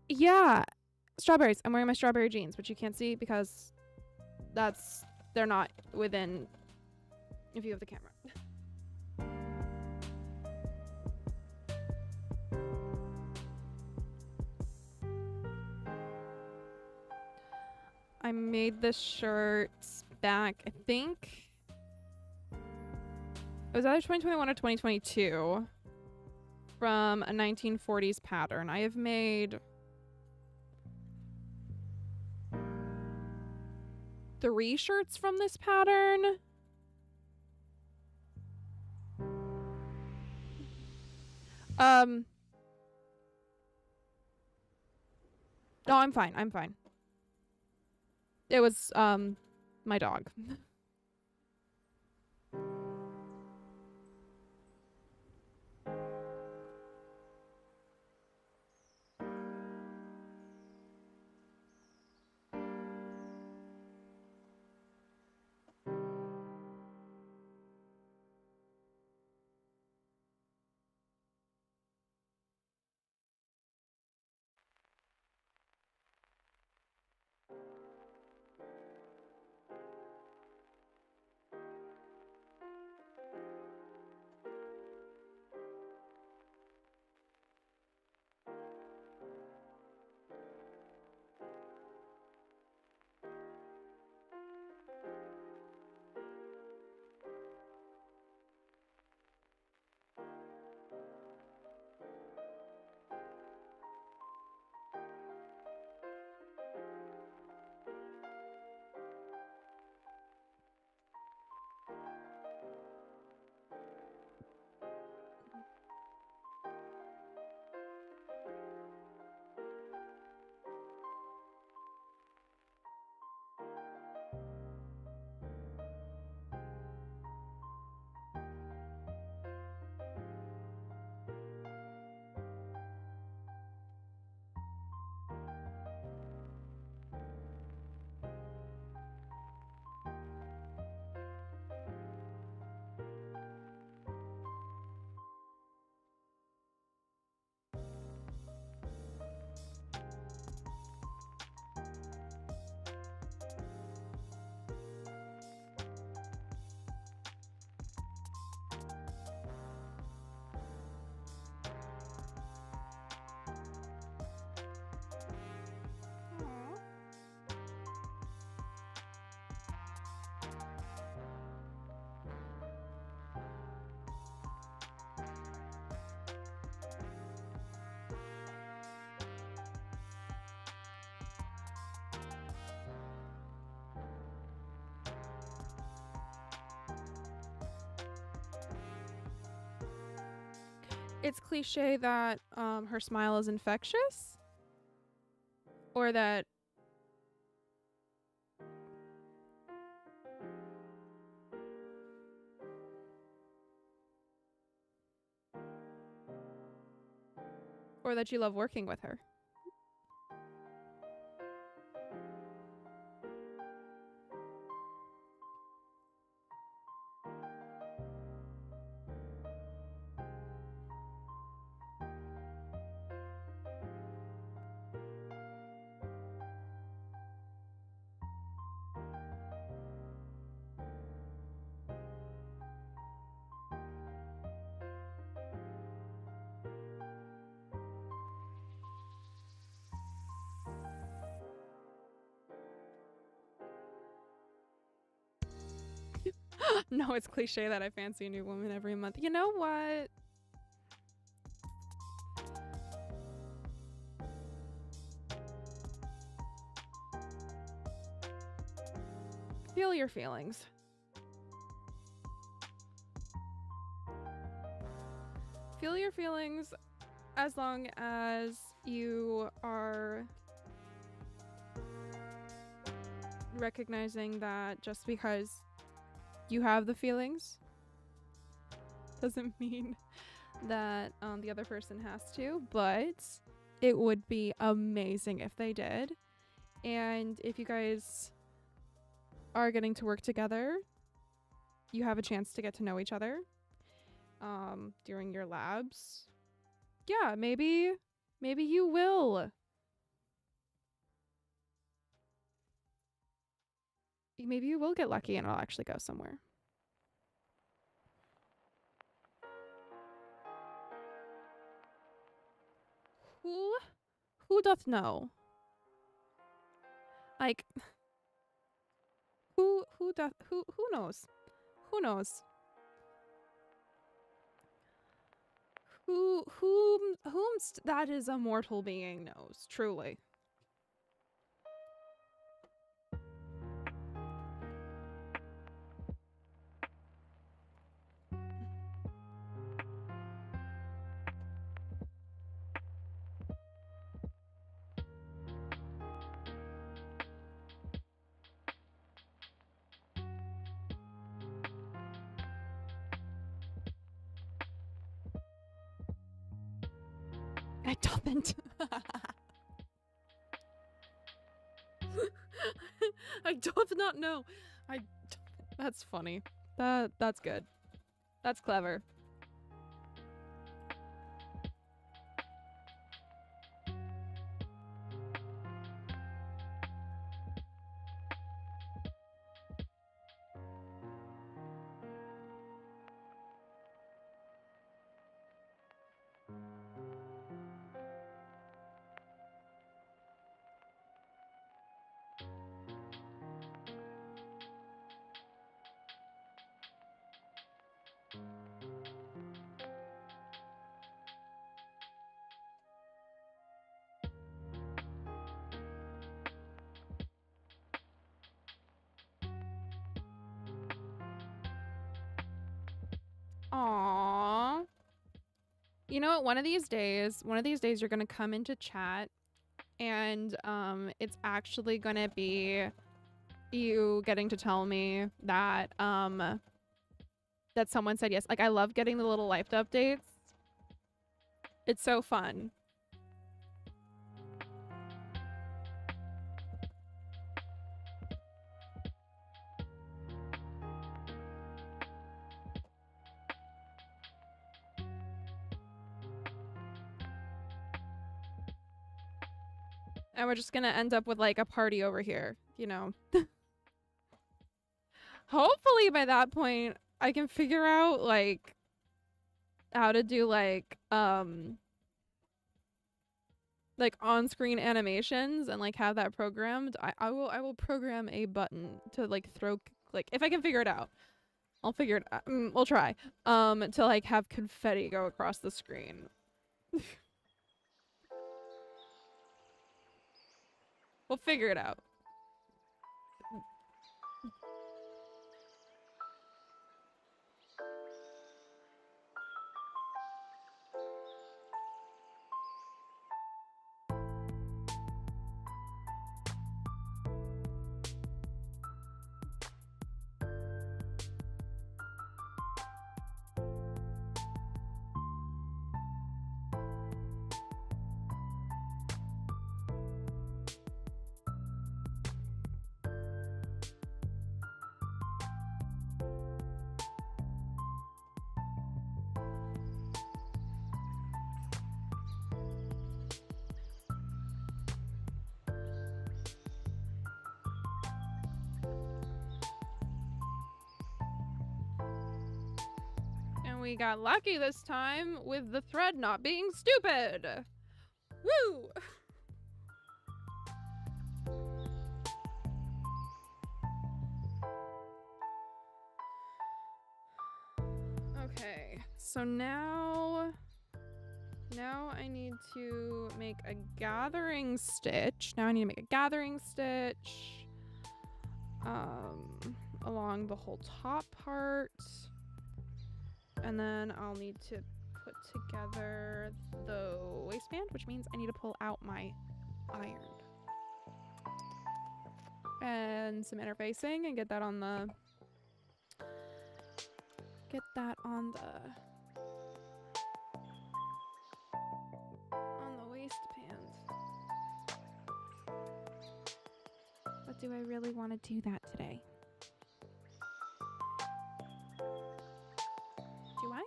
Yeah. Strawberries. I'm wearing my strawberry jeans, which you can't see because they're not within view of the camera. I made this shirt back, I think it was either 2021 or 2022, from a 1940s pattern. I have made 3 shirts from this pattern. No, I'm fine. I'm fine. It was, my dog. It's cliche that her smile is infectious, or that you love working with her. No, it's cliche that I fancy a new woman every month. You know what? Feel your feelings. Feel your feelings as long as you are recognizing that just because you have the feelings doesn't mean that the other person has to, but it would be amazing if they did. And if you guys are getting to work together, you have a chance to get to know each other during your labs. Yeah, maybe you will. Maybe you will get lucky and it'll actually go somewhere. Who doth know? Like, who knows? Who knows? Whomst that is a mortal being knows, truly. I doesn't. I doth not know. That's funny. That's good. That's clever. Aww. You know what? One of these days you're gonna come into chat and it's actually gonna be you getting to tell me that that someone said yes. Like, I love getting the little life updates. It's so fun. And we're just gonna end up with like a party over here, you know. Hopefully by that point I can figure out like how to do like on-screen animations and like have that programmed. I will program a button to like throw, like, if I can figure it out. I'll figure it out. We'll try. To like have confetti go across the screen. We'll figure it out. We got lucky this time with the thread not being stupid. Woo! So now I need to make a gathering stitch. Now I need to make a gathering stitch along the whole top part. And then I'll need to put together the waistband, which means I need to pull out my iron. And some interfacing and get that on the waistband. But do I really want to do that today? Do I?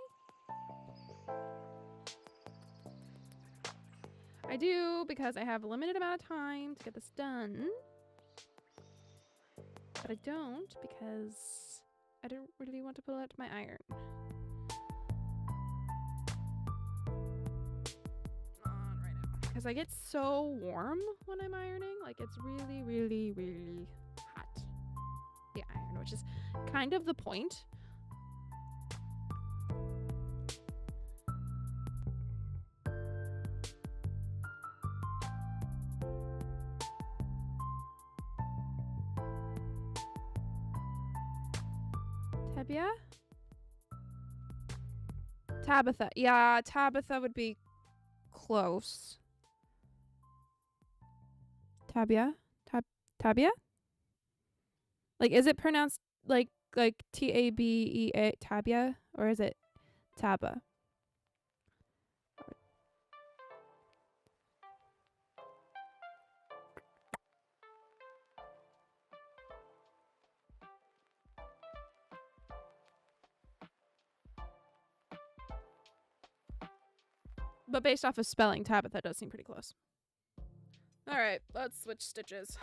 I do, because I have a limited amount of time to get this done. But I don't, because I don't really want to pull out my iron. Not right now. Because I get so warm when I'm ironing. Like, it's really, really, really hot. The iron, which is kind of the point. Tabia? Tabitha. Yeah, Tabitha would be close. Tabia? Tabia? Like, is it pronounced like Tabea, Tabia? Or is it Taba? But based off of spelling, Tabitha does seem pretty close. All right, let's switch stitches.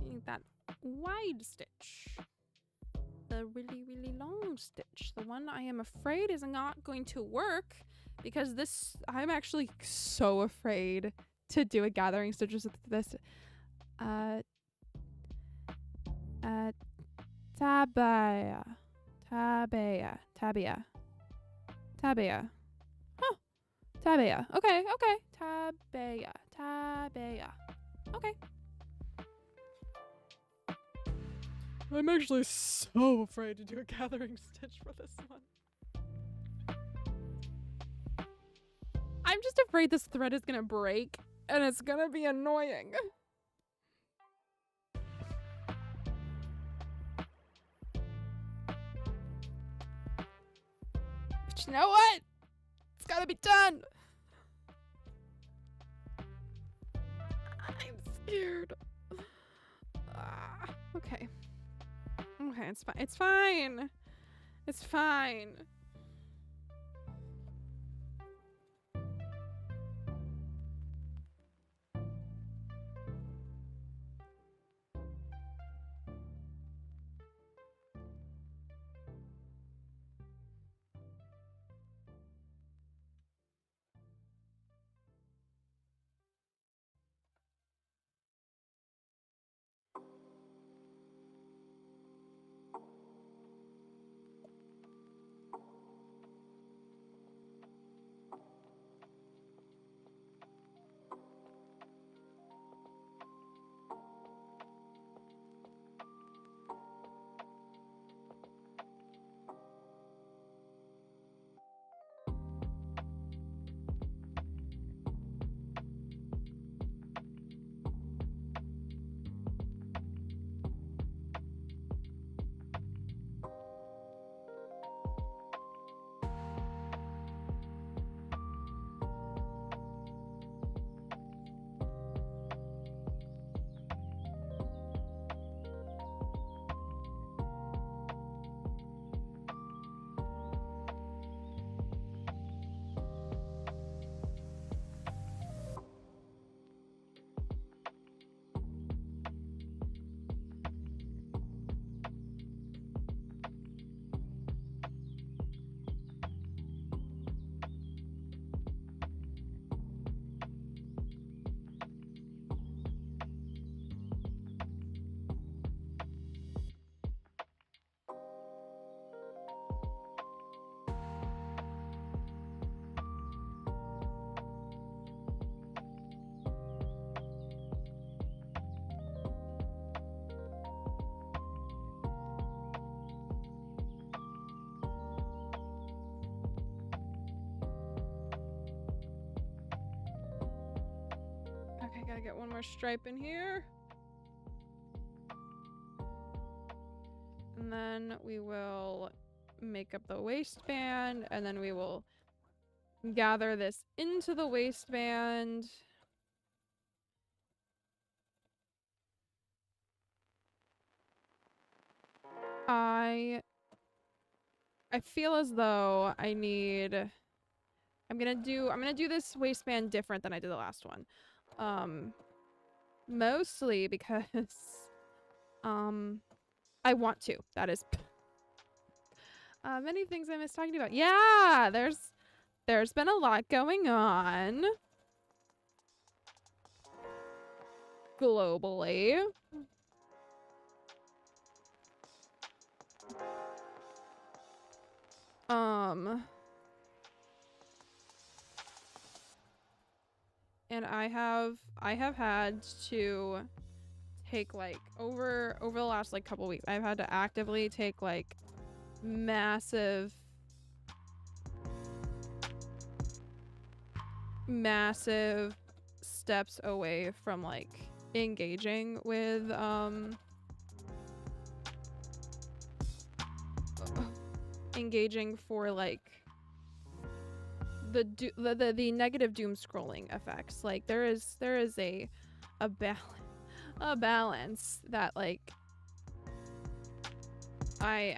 Need that wide stitch. The really, really long stitch. The one I am afraid is not going to work because this, I'm actually so afraid to do a gathering stitches with this. Tabia. Huh. Tabia. Okay. Tabia. Okay. I'm actually so afraid to do a gathering stitch for this one. I'm just afraid this thread is gonna break and it's gonna be annoying. But you know what? It's gotta be done. I'm scared. Okay. Okay, it's fine. It's fine. It's fine. more stripe in here. And then we will make up the waistband, and then we will gather this into the waistband. I feel as though I need, I'm gonna do this waistband different than I did the last one. Mostly because I want to. That is many things I miss talking about. Yeah, there's been a lot going on globally. And I have had to take like over the last like couple weeks, I've had to actively take like massive steps away from like engaging with engaging for like the negative doom scrolling effects. Like there is a balance that like I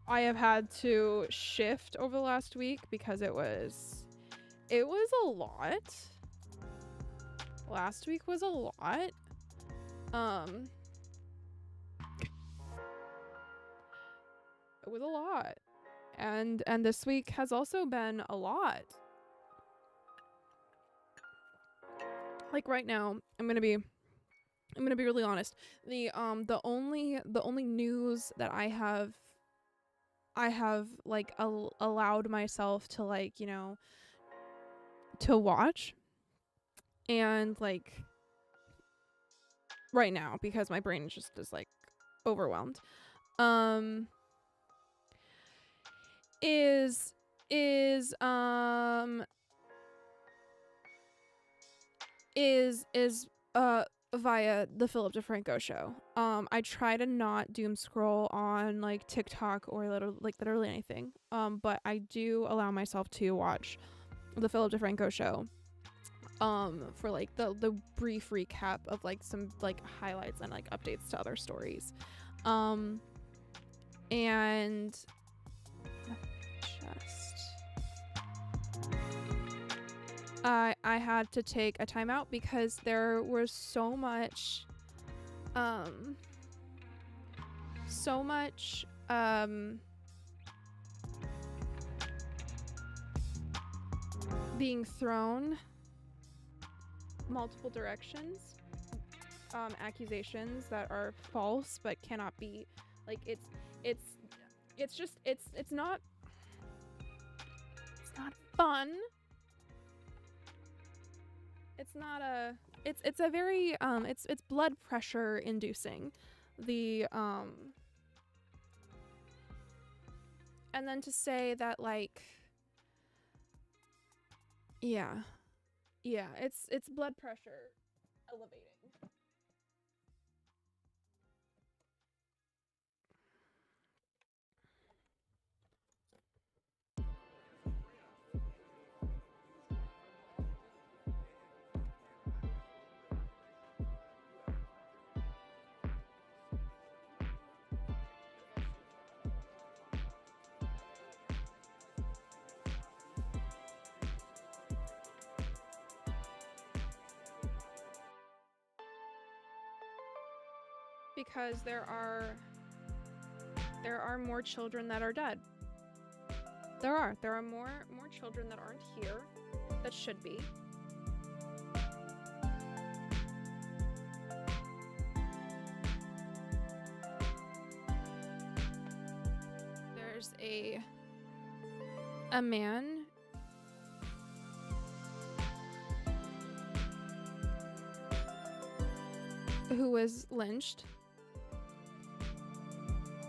have had to shift over the last week because it was a lot. Last week was a lot. It was a lot. And this week has also been a lot. Like right now, I'm gonna be really honest. The only news that I have like allowed myself to like, you know, to watch, and like right now because my brain just is like overwhelmed, is via the Philip DeFranco show. I try to not doom scroll on like TikTok or literally anything. But I do allow myself to watch the Philip DeFranco show. For like the brief recap of like some like highlights and like updates to other stories. And I had to take a timeout because there was so much being thrown multiple directions, accusations that are false but cannot be, like it's not fun. It's a very it's blood pressure inducing. The and then to say that like yeah, it's blood pressure elevating. Because there are more children that are dead. There are more children that aren't here that should be. There's a man who was lynched.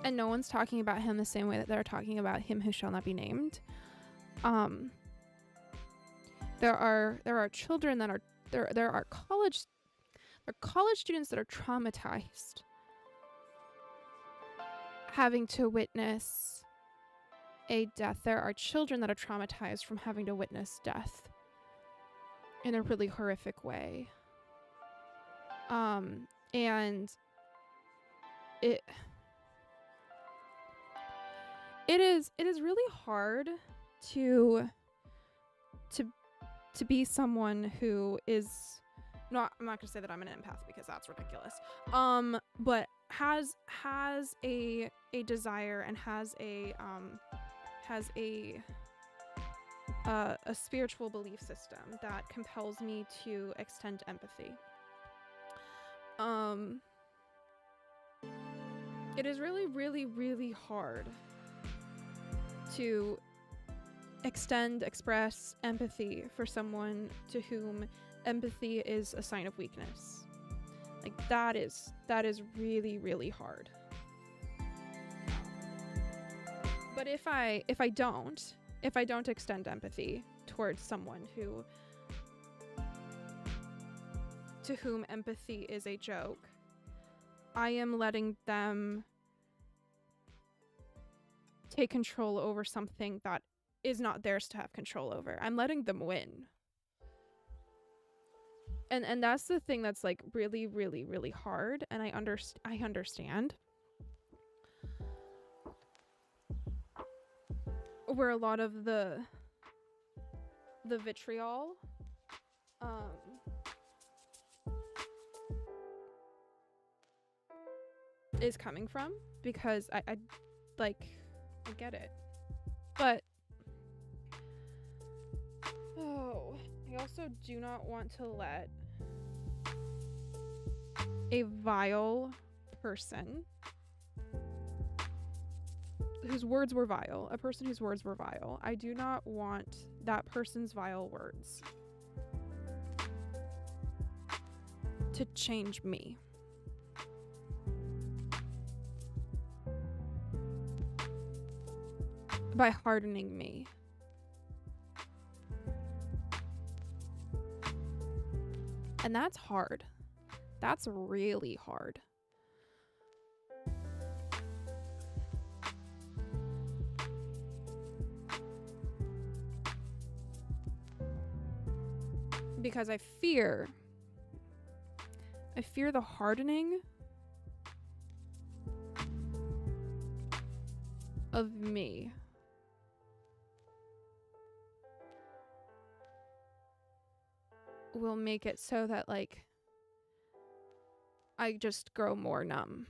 And no one's talking about him the same way that they're talking about him who shall not be named. There are children that are there are college are college students that are traumatized, having to witness a death. There are children that are traumatized from having to witness death in a really horrific way. And it is really hard to be someone who is not, I'm not gonna say that I'm an empath because that's ridiculous. But has a desire and has a spiritual belief system that compels me to extend empathy. It is really, really, really hard to express empathy for someone to whom empathy is a sign of weakness. Like that is really, really hard. But if I don't extend empathy towards someone to whom empathy is a joke, I am letting them take control over something that is not theirs to have control over. I'm letting them win. And that's the thing that's like really, really, really hard. And I understand where a lot of the vitriol is coming from, because I get it. But I also do not want to let a vile person whose words were vile, I do not want that person's vile words to change me. By hardening me. And that's hard. That's really hard. Because I fear the hardening of me. Will make it so that like I just grow more numb.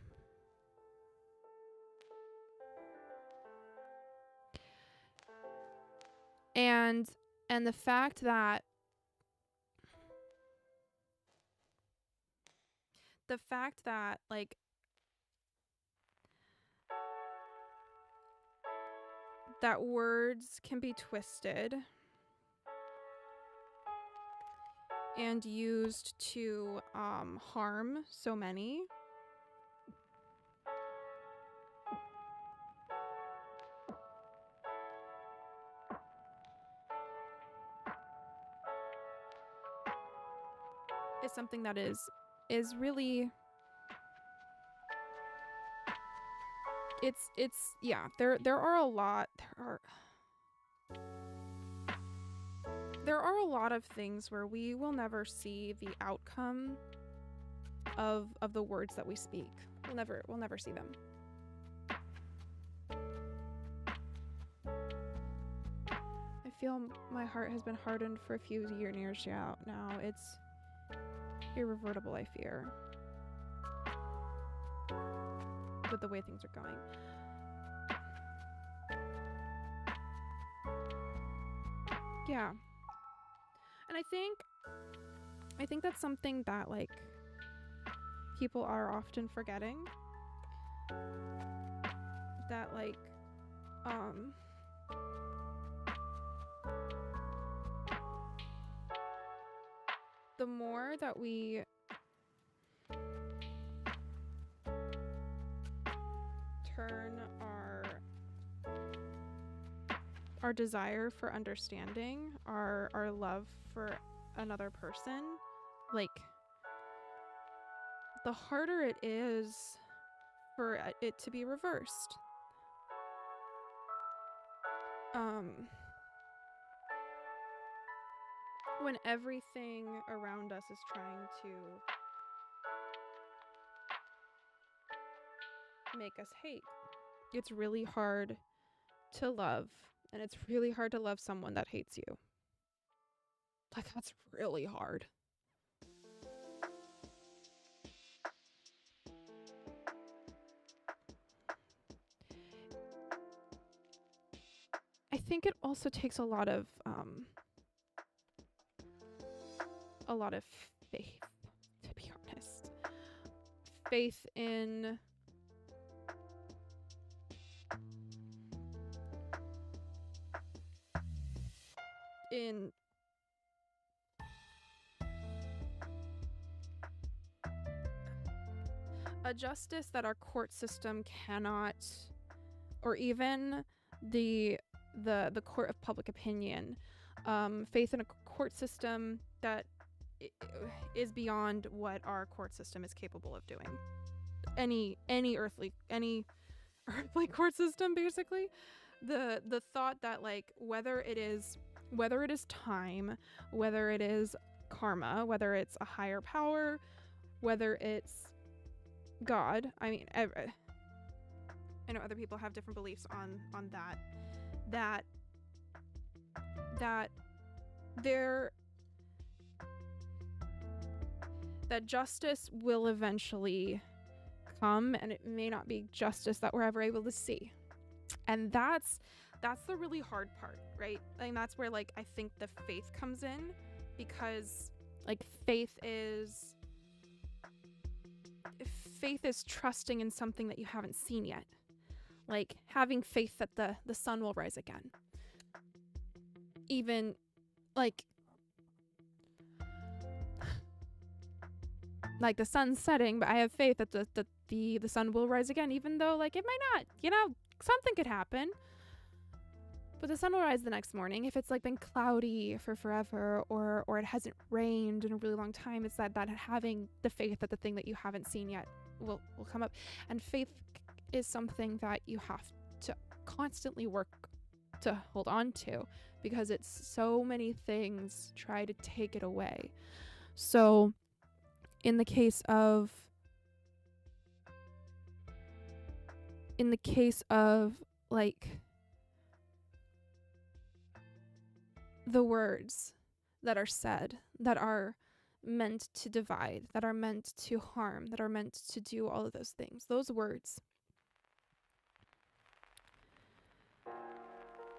And the fact that like that words can be twisted and used to harm so many. Is something that is really, it's yeah, there are a lot of things where we will never see the outcome of the words that we speak. We'll never see them. I feel my heart has been hardened for a few years now. It's irreversible, I fear, with the way things are going. Yeah. And I think that's something that like people are often forgetting, that like the more that we turn our desire for understanding, our love for another person, like the harder it is for it to be reversed. When everything around us is trying to make us hate, it's really hard to love, and it's really hard to love someone that hates you. Like, that's really hard. I think it also takes a lot of faith, to be honest. Faith in a justice that our court system cannot, or even the court of public opinion, faith in a court system that is beyond what our court system is capable of doing. Any earthly court system, basically. The thought that, like, whether it is time, whether it is karma, whether it's a higher power, whether it's God. I mean, I know other people have different beliefs on that justice will eventually come, and it may not be justice that we're ever able to see. And that's the really hard part, right? And that's where, like, I think the faith comes in, because, like, faith is trusting in something that you haven't seen yet. Like, having faith that the sun will rise again. Even, like the sun's setting, but I have faith that the sun will rise again, even though, like, it might not, something could happen. But the sun will rise the next morning. If it's, like, been cloudy for forever, or it hasn't rained in a really long time, it's that having the faith that the thing that you haven't seen yet will come up. And faith is something that you have to constantly work to hold on to, because it's so many things try to take it away. So in the case of like the words that are said, that are meant to divide, that are meant to harm, that are meant to do all of those things, those words,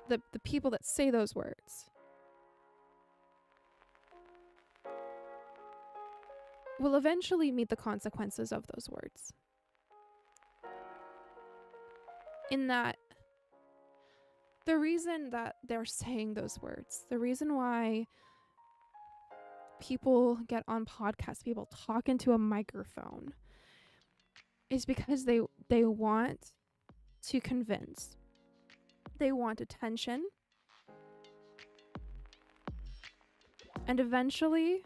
the people that say those words will eventually meet the consequences of those words. In that, the reason that they're saying those words, the reason why people get on podcasts, people talk into a microphone, is because they want to convince. They want attention. And eventually,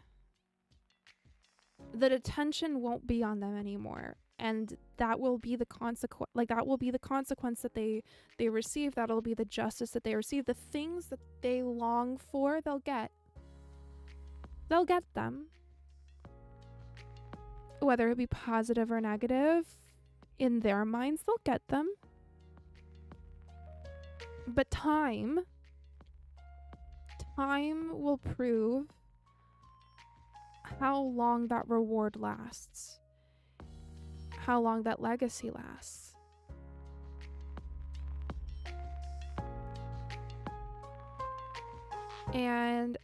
the attention won't be on them anymore. And that will be the consequence. Like, that will be the consequence that they receive. That'll be the justice that they receive. The things that they long for, they'll get. They'll get them. Whether it be positive or negative, in their minds, they'll get them. But time will prove how long that reward lasts. How long that legacy lasts. And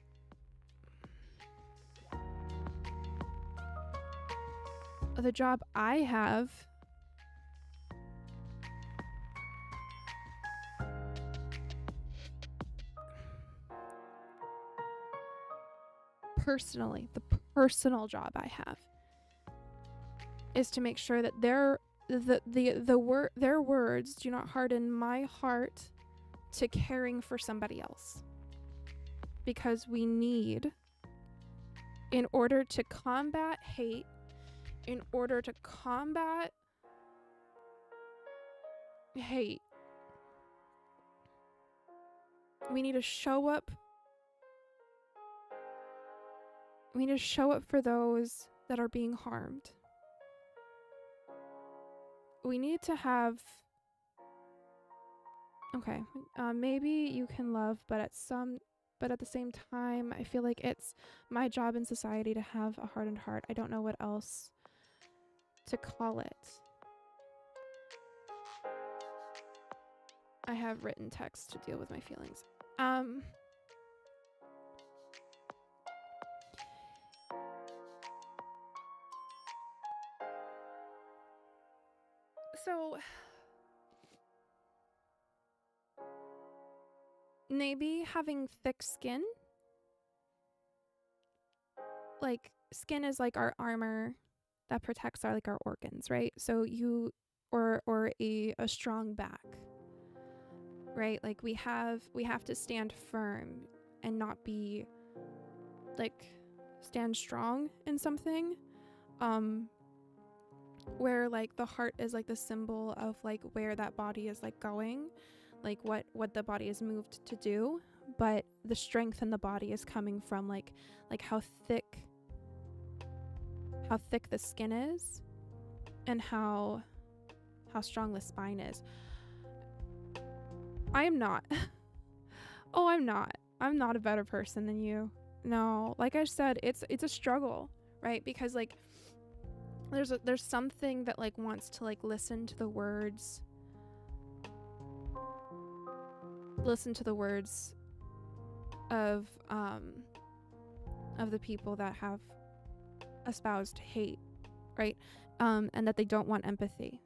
the job I have personally, the personal job I have is to make sure that their words do not harden my heart to caring for somebody else. Because we need, in order to combat hate, in order to combat hate, we need to show up. We need to show up for those that are being harmed. We need to have, okay, maybe you can love, but at the same time, I feel like it's my job in society to have a hardened heart. I don't know what else to call it. I have written text to deal with my feelings. So maybe having thick skin, like skin is like our armor that protects our like our organs, right? So you or a strong back, right? Like we have to stand firm and not be like stand strong in something, where like the heart is like the symbol of like where that body is like going, like what the body is moved to do, but the strength in the body is coming from like how thick the skin is and how strong the spine is. I am not I'm not a better person than you. No, like I said, it's a struggle, right? Because like there's something that like wants to like listen to the words of the people that have espoused hate, right? And that they don't want empathy.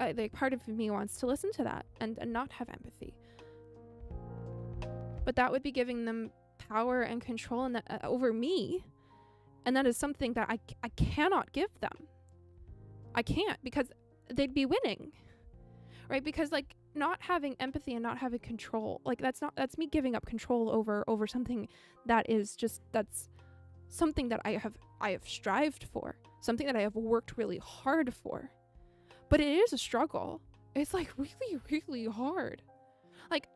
I like part of me wants to listen to that and not have empathy, but that would be giving them power and control and over me, and that is something that I cannot give them. I can't, because they'd be winning, right? Because like not having empathy and not having control, like that's me giving up control over something that's something that I have strived for, something that I have worked really hard for. But it is a struggle. It's like really, really hard. Like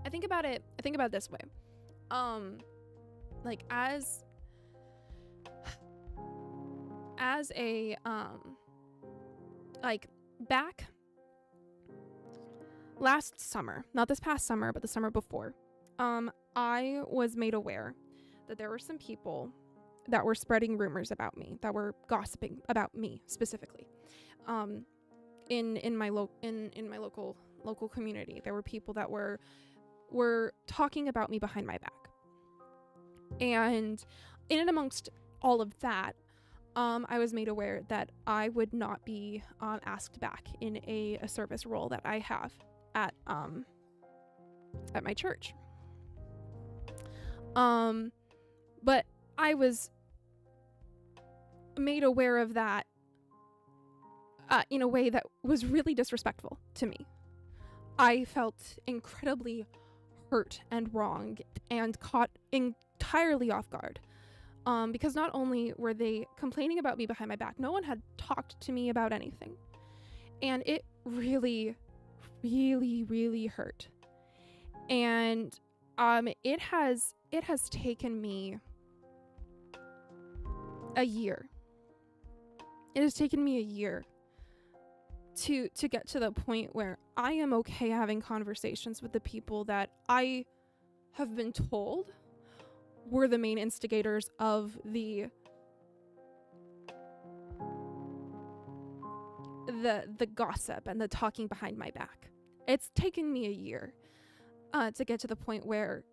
I think about it this way. Like as a like back last summer, not this past summer, but the summer before, I was made aware that there were some people that were spreading rumors about me, that were gossiping about me specifically. In my local community, there were people that were talking about me behind my back. And in and amongst all of that, I was made aware that I would not be asked back in a service role that I have at my church. But I was made aware of that in a way that was really disrespectful to me. I felt incredibly hurt and wronged and caught entirely off guard. Because not only were they complaining about me behind my back, no one had talked to me about anything. And it really, really, really hurt. And it has taken me a year. It has taken me a year to get to the point where I am okay having conversations with the people that I have been told were the main instigators of the gossip and the talking behind my back. It's taken me a year to get to the point where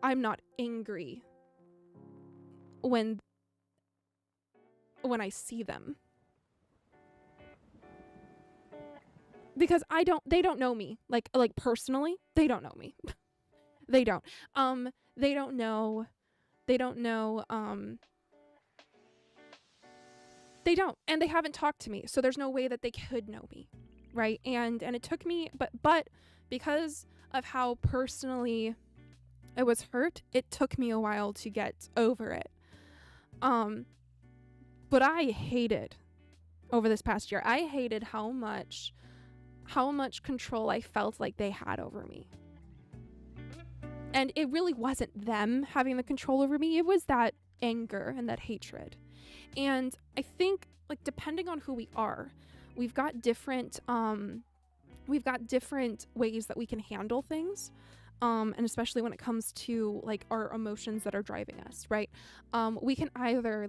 I'm not angry when I see them. Because they don't know me. Like personally, they don't know me. They don't. They don't know. They don't. And they haven't talked to me. So there's no way that they could know me. Right? And it took me, but because of how personally I was hurt, it took me a while to get over it. But I hated over this past year, I hated how much control I felt like they had over me. And it really wasn't them having the control over me. It was that anger and that hatred. And I think, like, depending on who we are, we've got different ways that we can handle things. And especially when it comes to like our emotions that are driving us, right? We can either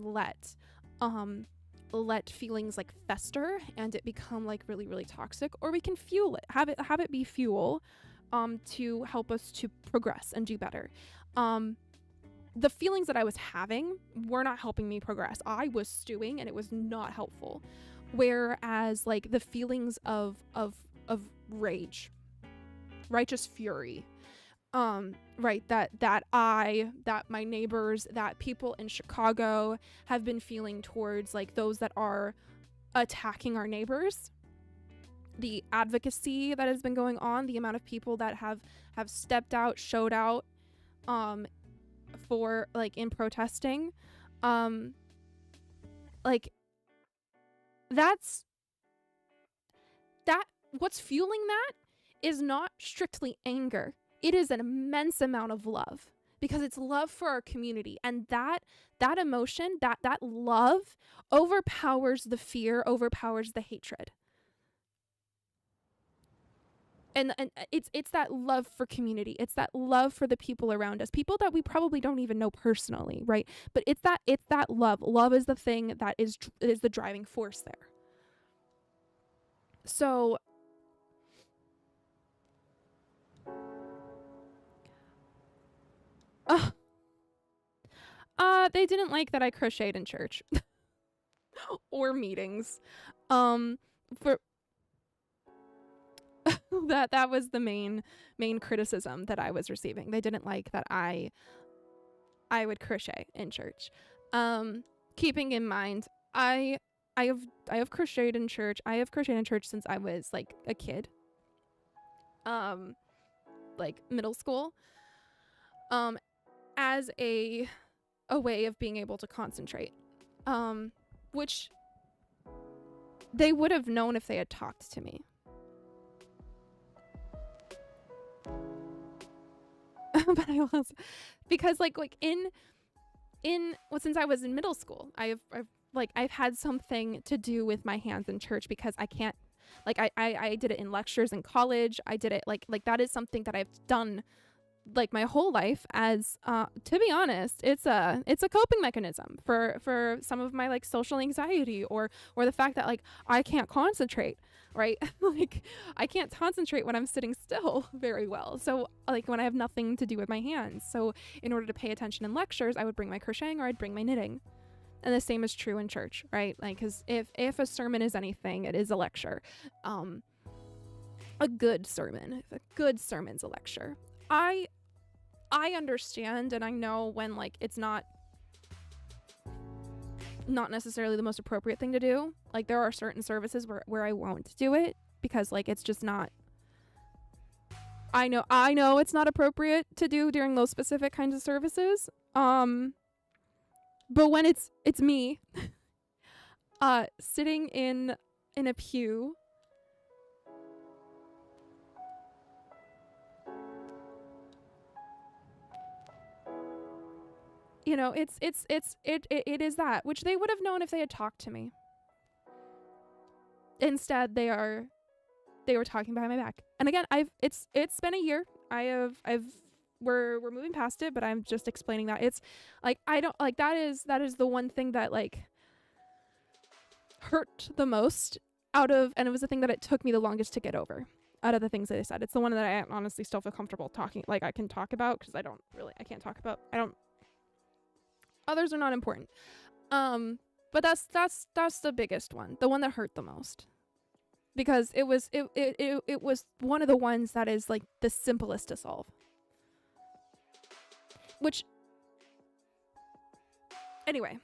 let feelings like fester and it become like really, really toxic, or we can fuel it, have it be fuel to help us to progress and do better. The feelings that I was having were not helping me progress. I was stewing and it was not helpful. Whereas like the feelings of rage, righteous fury, right, that my neighbors, that people in Chicago have been feeling towards like those that are attacking our neighbors, the advocacy that has been going on, the amount of people that have stepped out, showed out for like in protesting, like that's what's fueling that is not strictly anger. It is an immense amount of love, because it's love for our community. And that emotion, that love overpowers the fear, overpowers the hatred. And it's that love for community. It's that love for the people around us, people that we probably don't even know personally, right? But it's that love. Love is the thing that is the driving force there. So they didn't like that I crocheted in church or meetings. For that was the main criticism that I was receiving. They didn't like that I would crochet in church. Keeping in mind, I have crocheted in church. I have crocheted in church since I was like a kid. Like middle school. As a way of being able to concentrate. Which they would have known if they had talked to me. But I was, because like in well, since I was in middle school, I've had something to do with my hands in church, because I can't, like I did it in lectures in college. I did it like that is something that I've done like my whole life. As to be honest, it's a coping mechanism for some of my like social anxiety, or the fact that like I can't concentrate, right? Like I can't concentrate when I'm sitting still very well. So like when I have nothing to do with my hands. So in order to pay attention in lectures, I would bring my crocheting or I'd bring my knitting. And the same is true in church, right? Like, because if a sermon is anything, it is a lecture. A good sermon, if a good sermon's a lecture. I understand, and I know when like it's not necessarily the most appropriate thing to do. Like there are certain services where I won't do it, because like it's just not, I know it's not appropriate to do during those specific kinds of services. But when it's me sitting in a pew, you know, it is that, which they would have known if they had talked to me. Instead, they were talking behind my back. And again, it's been a year. We're moving past it, but I'm just explaining that it's like, I don't like, that is the one thing that like hurt the most and it was the thing that it took me the longest to get over out of the things that I said. It's the one that I honestly still feel comfortable talking, like I can talk about, because I can't talk about, others are not important. But that's the biggest one, the one that hurt the most, because it was one of the ones that is like the simplest to solve. Which, anyway,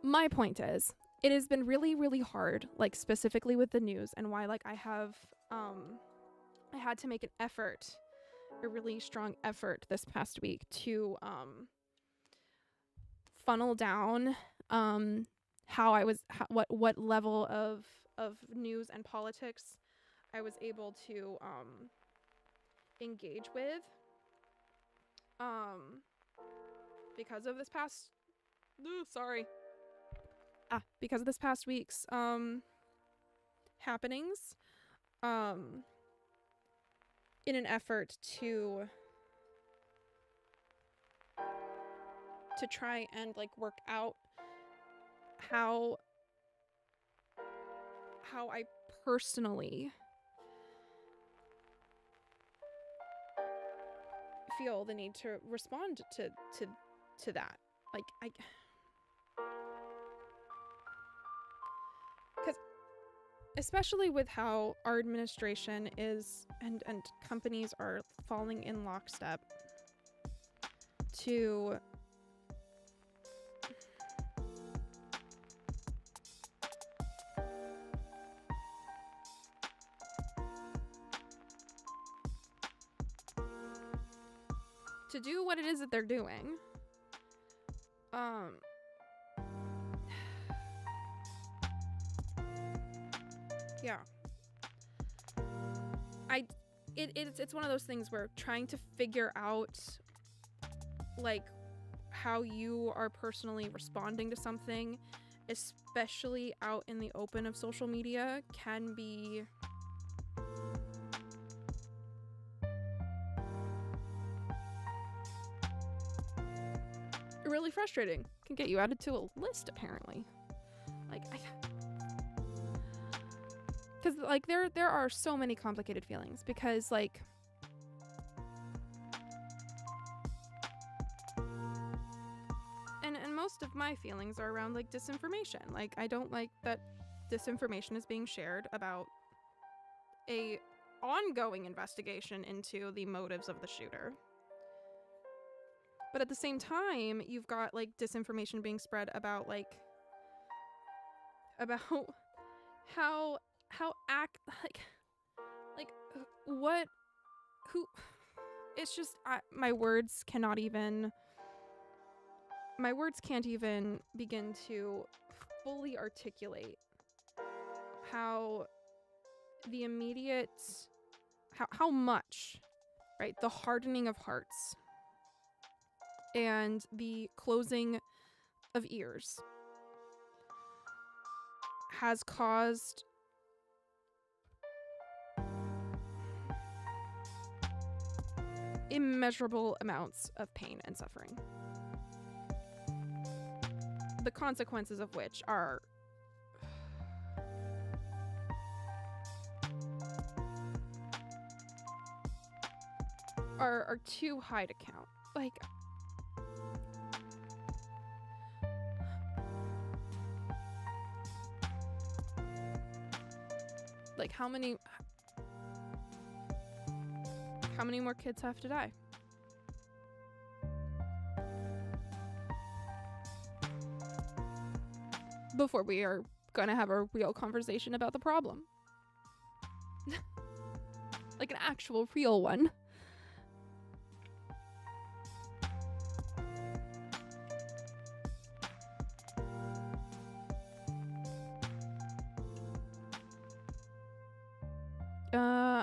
my point is, it has been really, really hard, like specifically with the news, and why like I had to make an effort, a really strong effort this past week to funnel down how I was what level of news and politics I was able to engage with because of this past because of this past week's happenings in an effort to try and like work out how I personally feel the need to respond to that. Like because especially with how our administration is and companies are falling in lockstep to do what it is that they're doing. Yeah. It's one of those things where trying to figure out like how you are personally responding to something, especially out in the open of social media, can be really frustrating. Can get you added to a list apparently. Like because like there are so many complicated feelings because like and most of my feelings are around like disinformation. Like I don't like that disinformation is being shared about a ongoing investigation into the motives of the shooter. But at the same time, you've got like disinformation being spread about how act like what who it's just my words can't even begin to fully articulate how the immediate how much, right, the hardening of hearts and the closing of ears has caused immeasurable amounts of pain and suffering. The consequences of which are too high to count. Like how many more kids have to die? Before we are gonna have a real conversation about the problem. Like an actual real one.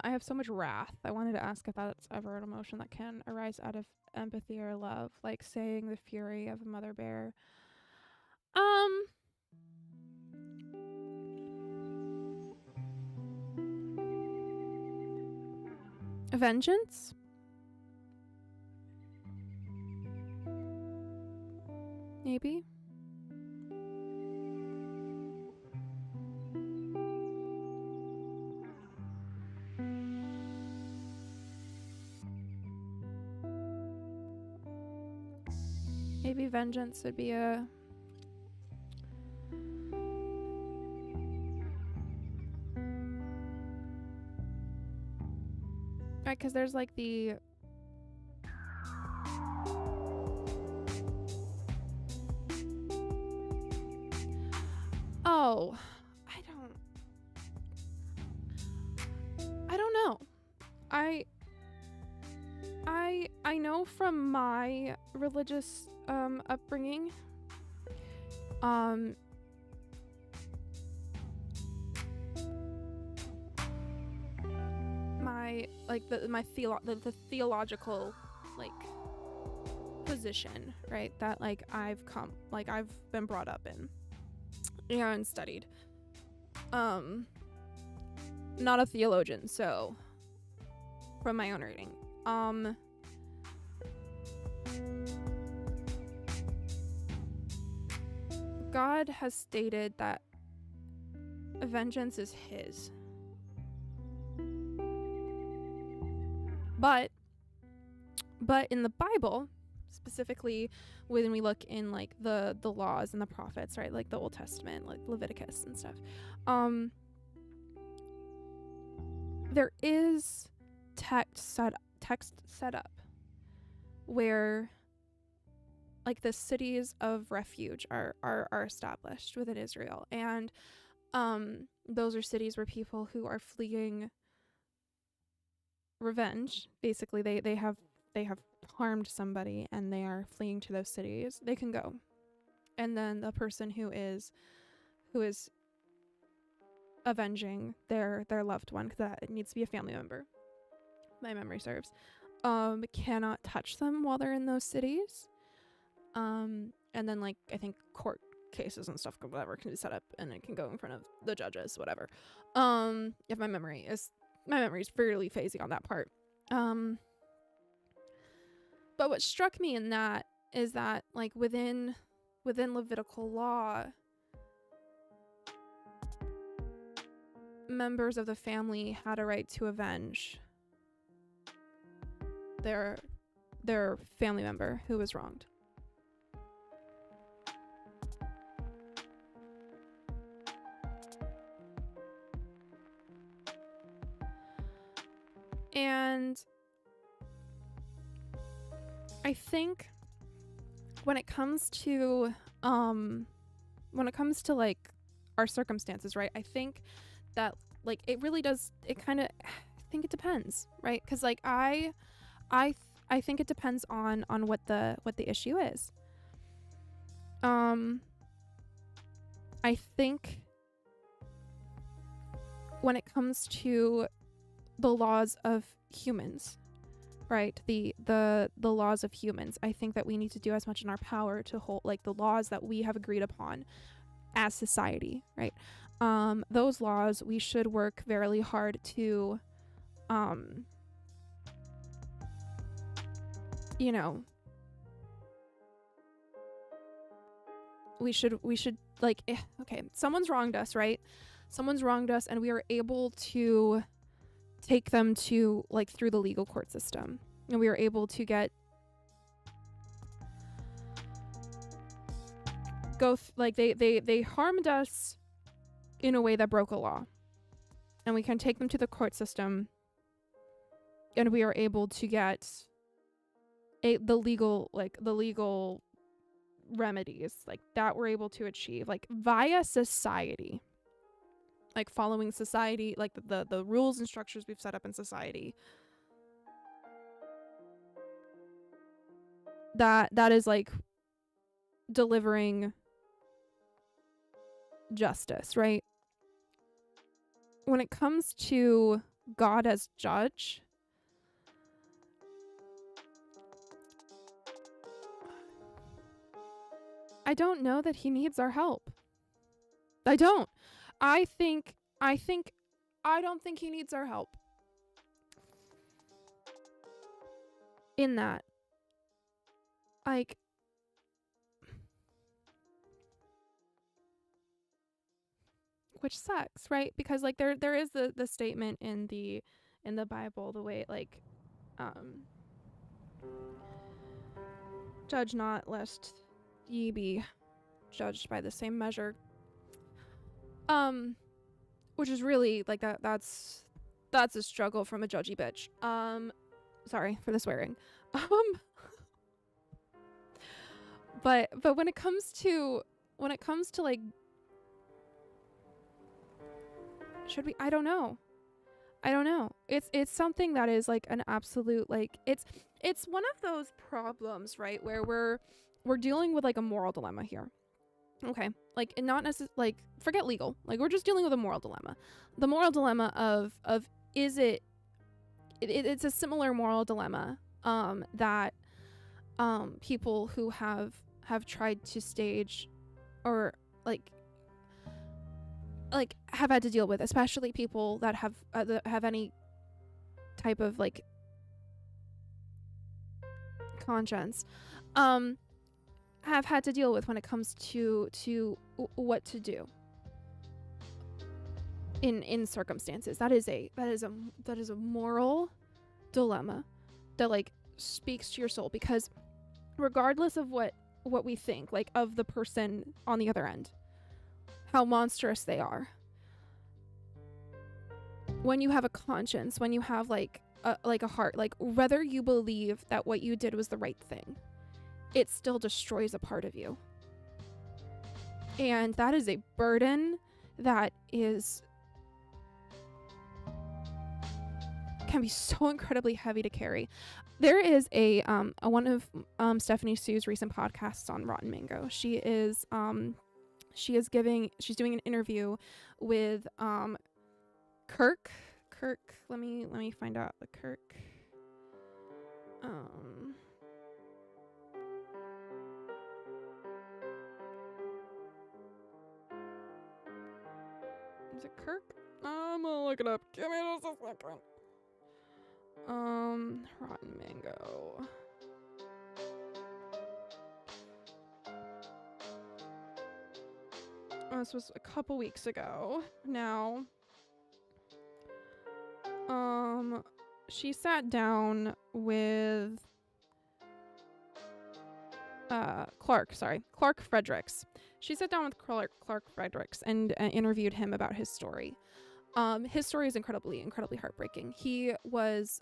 I have so much wrath. I wanted to ask if that's ever an emotion that can arise out of empathy or love, like saying the fury of a mother bear. Vengeance? Maybe. Maybe vengeance would be a right, because there's like the I don't know. I know from my religious upbringing my like the theological like position, right, that like I've been brought up in, and studied. Not a theologian, so from my own reading, God has stated that vengeance is his. But in the Bible, specifically when we look in like the laws and the prophets, right, like the Old Testament, like Leviticus and stuff, there is text set up where like the cities of refuge are established within Israel, and those are cities where people who are fleeing revenge, basically they have harmed somebody and they are fleeing to those cities, they can go, and then the person who is avenging their loved one, because that it needs to be a family member, my memory serves, cannot touch them while they're in those cities, and then like I think court cases and stuff, whatever, can be set up and it can go in front of the judges, whatever. If my memory is fairly phasing on that part. But what struck me in that is that like within Levitical law, members of the family had a right to avenge their family member who was wronged. And I think when it comes to like our circumstances, right, I think that like it really does, it kind of, I think it depends, right? Because like I think it depends on what the issue is. I think when it comes to the laws of humans, right, the laws of humans, I think that we need to do as much in our power to hold like the laws that we have agreed upon as society, right? Those laws, we should work very hard to you know, we should like okay, someone's wronged us, right? Someone's wronged us and we are able to take them to like through the legal court system, and we were able to get they harmed us in a way that broke a law, and we can take them to the court system and we are able to get the legal remedies like that we're able to achieve like via society, like following society, like the rules and structures we've set up in society, that is like delivering justice, right? When it comes to God as judge, I don't know that he needs our help. I don't. I don't think he needs our help in that. Like, which sucks, right? Because like there is the statement in the Bible, the way like judge not lest ye be judged by the same measure, which is really like that's a struggle from a judgy bitch. Sorry for the swearing. But when it comes to like, should we, I don't know. It's something that is like an absolute, like it's one of those problems, right, where we're dealing with like a moral dilemma here. Okay, like, and not necessarily like, forget legal, like we're just dealing with a moral dilemma. The moral dilemma of is it it's a similar moral dilemma that people who have tried to stage or like have had to deal with, especially people that have any type of like conscience, have had to deal with when it comes to what to do in circumstances. That is a moral dilemma that like speaks to your soul, because regardless of what we think like of the person on the other end, how monstrous they are, when you have a conscience, when you have like a heart, like whether you believe that what you did was the right thing, it still destroys a part of you. And that is a burden that can be so incredibly heavy to carry. There is a one of Stephanie Sue's recent podcasts on Rotten Mango. She's doing an interview with Kirk. Let me find out the Kirk. Is it Kirk? I'm gonna look it up. Give me just a second. Rotten Mango. This was a couple weeks ago now. She sat down with Clark Fredericks. She sat down with Clark Fredericks and interviewed him about his story. His story is incredibly heartbreaking. He was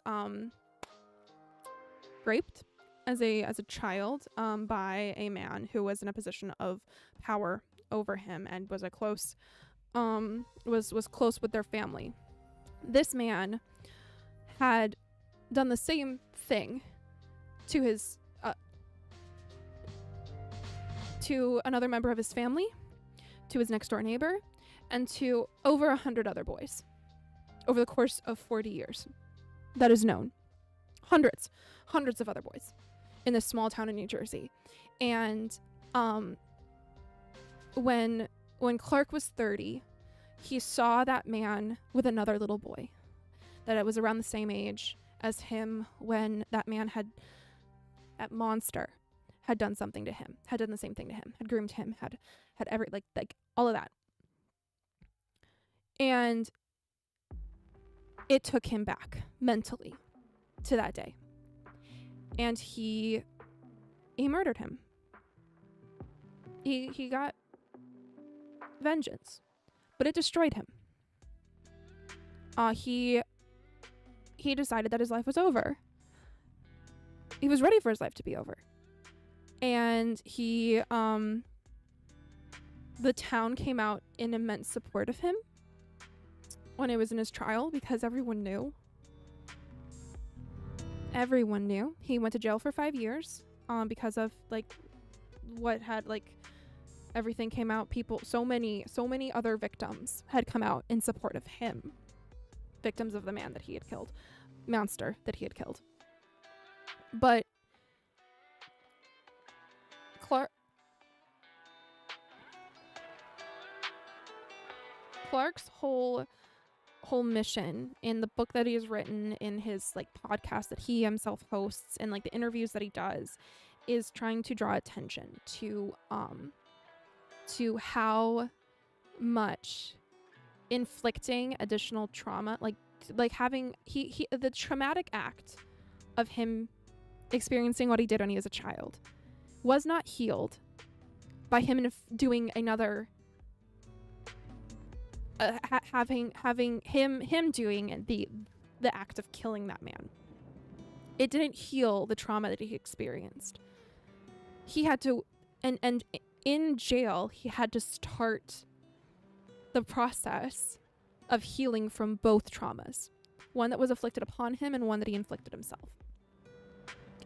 raped as a child by a man who was in a position of power over him and was was close with their family. This man had done the same thing to his to another member of his family, to his next door neighbor, and to over 100 other boys over the course of 40 years. That is known. Hundreds of other boys in this small town in New Jersey. And when Clark was 30, he saw that man with another little boy that it was around the same age as him when that monster had done something to him, had done the same thing to him, had groomed him, had every like all of that. And it took him back mentally to that day. And he murdered him. He got vengeance, but it destroyed him. He decided that his life was over. He was ready for his life to be over. And the town came out in immense support of him when it was in his trial, because everyone knew. He went to jail for 5 years because of like what had like everything came out. People, so many other victims had come out in support of him. Victims of the man that he had killed, monster that he had killed. But Clark's whole mission in the book that he has written, in his like podcast that he himself hosts, and like the interviews that he does, is trying to draw attention to how much inflicting additional trauma, like having the traumatic act of him experiencing what he did when he was a child was not healed by him doing another having him doing the act of killing that man. It didn't heal the trauma that he experienced. He had to, and in jail, he had to start the process of healing from both traumas, one that was afflicted upon him and one that he inflicted himself.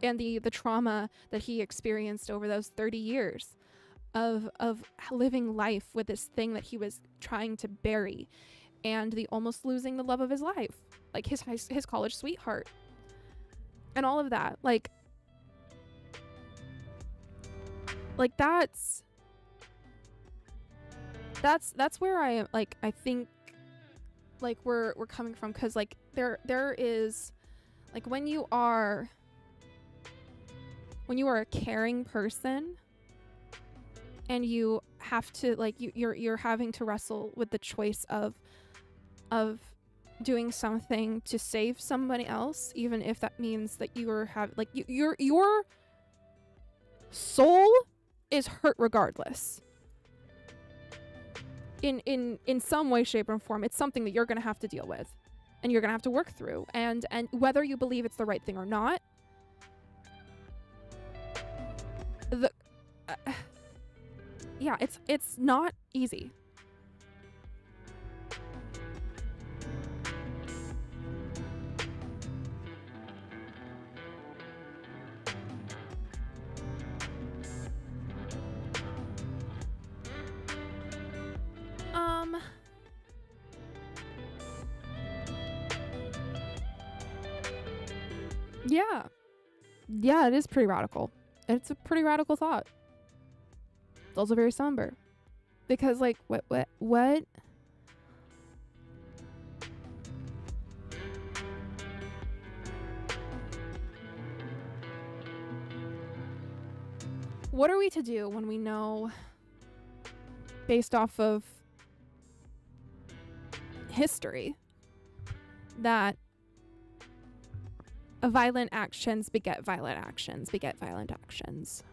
And the trauma that he experienced over those 30 years of living life with this thing that he was trying to bury, and the almost losing the love of his life, like his college sweetheart and all of that. Like that's where I think like we're coming from, because like there is like when you are a caring person and you have to like you're having to wrestle with the choice of doing something to save somebody else, even if that means that your soul is hurt regardless. In some way, shape, or form, it's something that you're gonna have to deal with, and you're gonna have to work through. And whether you believe it's the right thing or not, yeah, it's not easy. Yeah, it is pretty radical. It's a pretty radical thought. It's also very somber, because like what are we to do when we know, based off of history, that violent actions beget violent actions beget violent actions?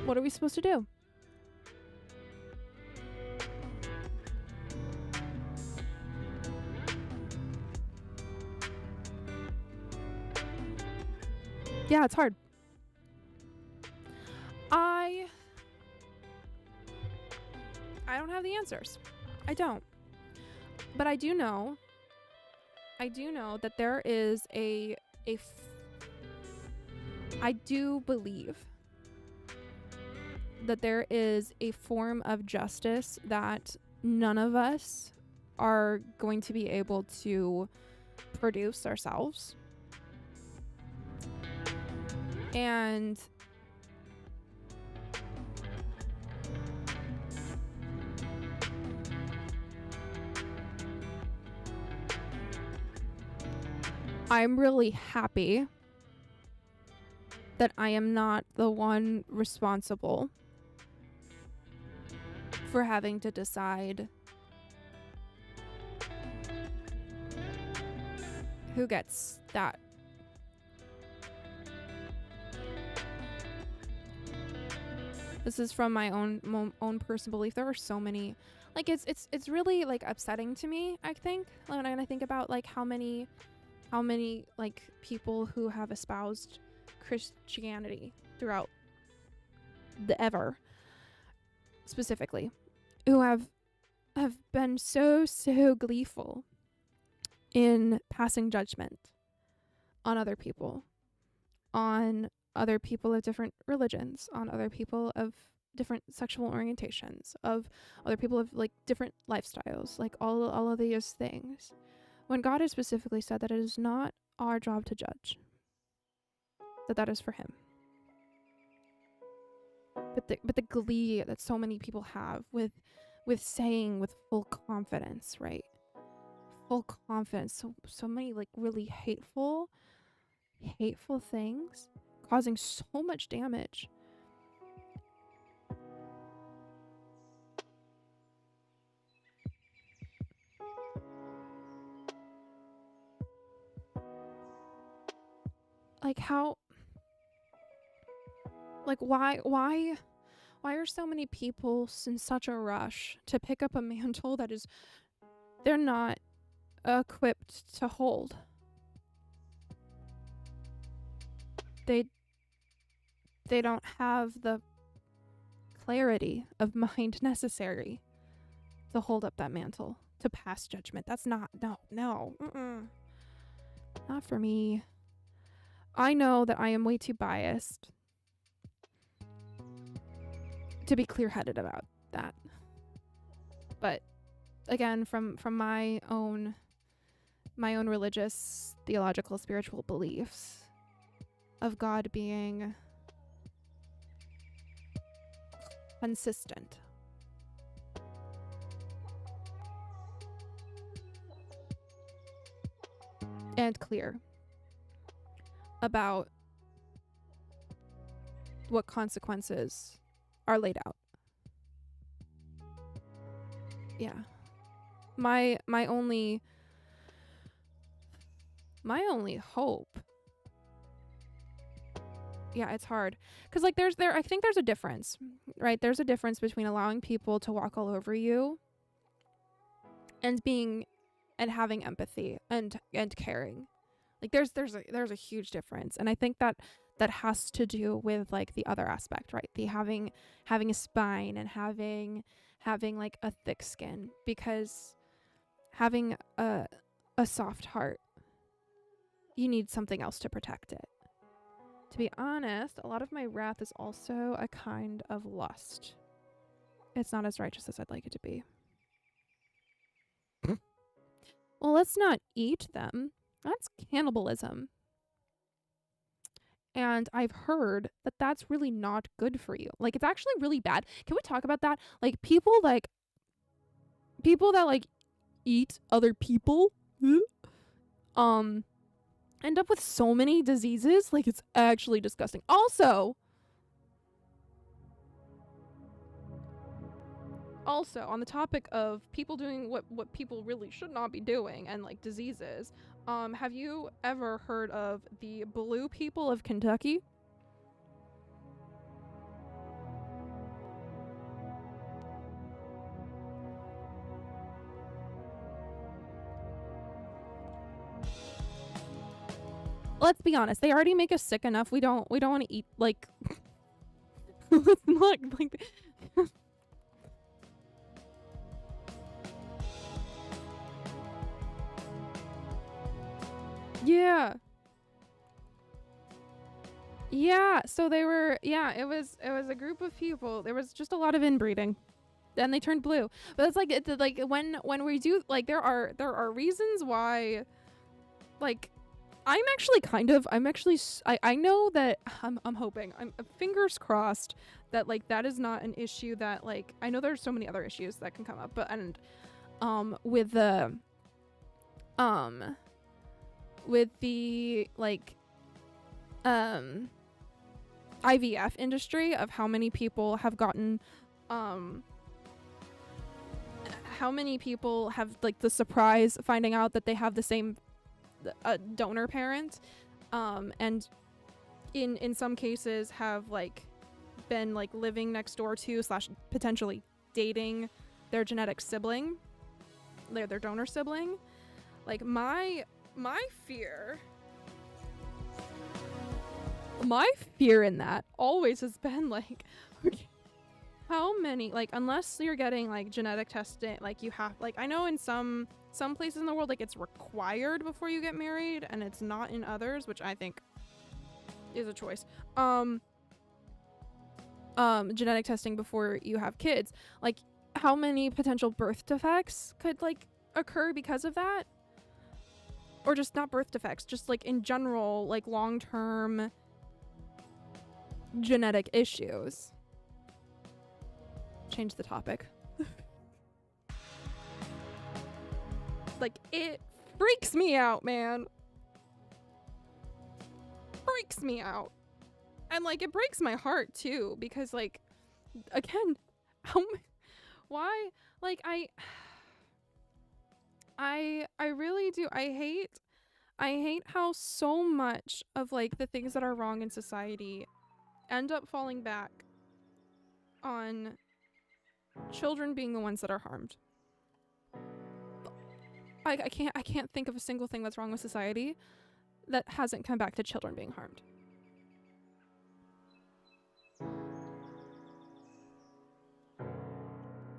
What are we supposed to do? Yeah, it's hard. I don't have the answers. I don't. But I do know that there is I do believe that there is a form of justice that none of us are going to be able to produce ourselves. And I'm really happy that I am not the one responsible for having to decide who gets that. This is from my own personal belief. There are so many, like it's really like upsetting to me, I think, when I think about like how many like people who have espoused Christianity throughout the ever, specifically, who have been so gleeful in passing judgment on other people of different religions, on other people of different sexual orientations, of other people of like different lifestyles, like all of these things, when God has specifically said that it is not our job to judge, that is for him. But the glee that so many people have with saying with full confidence, right? Full confidence. So many like really hateful things causing so much damage. Like how, like why are so many people in such a rush to pick up a mantle that is they're not equipped to hold? They don't have the clarity of mind necessary to hold up that mantle, to pass judgment. That's not, no. Not for me. I know that I am way too biased to be clear-headed about that. But again, from my own religious, theological, spiritual beliefs of God being consistent. And clear about what consequences are laid out. Yeah. My only hope. Yeah, it's hard. Cuz like I think there's a difference, right? There's a difference between allowing people to walk all over you and having empathy and caring. Like there's a huge difference. And I think that has to do with like the other aspect, right? The having a spine and having like a thick skin, because having a soft heart, you need something else to protect it. To be honest, a lot of my wrath is also a kind of lust. It's not as righteous as I'd like it to be. Well, let's not eat them. That's cannibalism. And I've heard that that's really not good for you. Like, it's actually really bad. Can we talk about that? Like, people that like eat other people end up with so many diseases. Like, it's actually disgusting. Also, on the topic of people doing what people really should not be doing and like diseases, have you ever heard of the blue people of Kentucky? Let's be honest, they already make us sick enough. We don't want to eat like let's not like Yeah. Yeah, so they were, it was a group of people. There was just a lot of inbreeding. And they turned blue. But it's like when we do, like, there are reasons why, like, I know that I'm hoping, I'm fingers crossed that like that is not an issue that, like, I know there's so many other issues that can come up, but with the like IVF industry, of how many people have gotten how many people have like the surprise finding out that they have the same donor parent, and in some cases have like been like living next door to / potentially dating their genetic sibling, their donor sibling. Like my fear in that always has been like, how many, like, unless you're getting like genetic testing, like you have, like, I know in some places in the world like it's required before you get married and it's not in others, which I think is a choice. Genetic testing before you have kids, like how many potential birth defects could like occur because of that, or just not birth defects, just like in general, like long-term genetic issues. Change the topic. Like, it freaks me out, man. Freaks me out. And like it breaks my heart too, because like, again, why, like, I really do. I hate how so much of like the things that are wrong in society end up falling back on children being the ones that are harmed. I can't think of a single thing that's wrong with society that hasn't come back to children being harmed.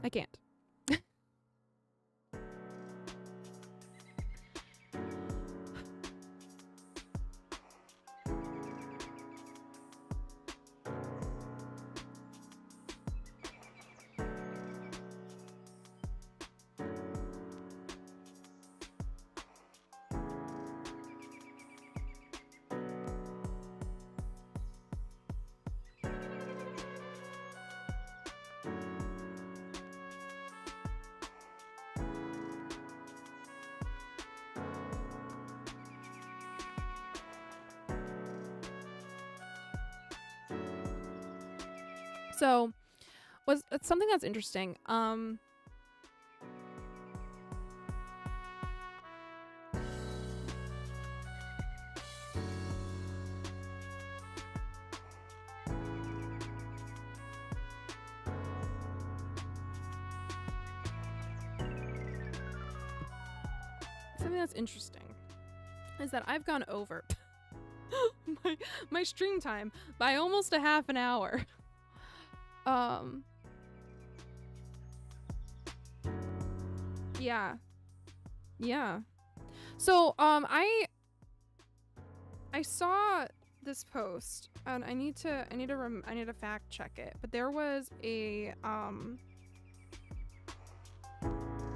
I can't. So it's something that's interesting. Something that's interesting is that I've gone over my stream time by almost a half an hour. Yeah. So I saw this post and I need to fact check it, but there was a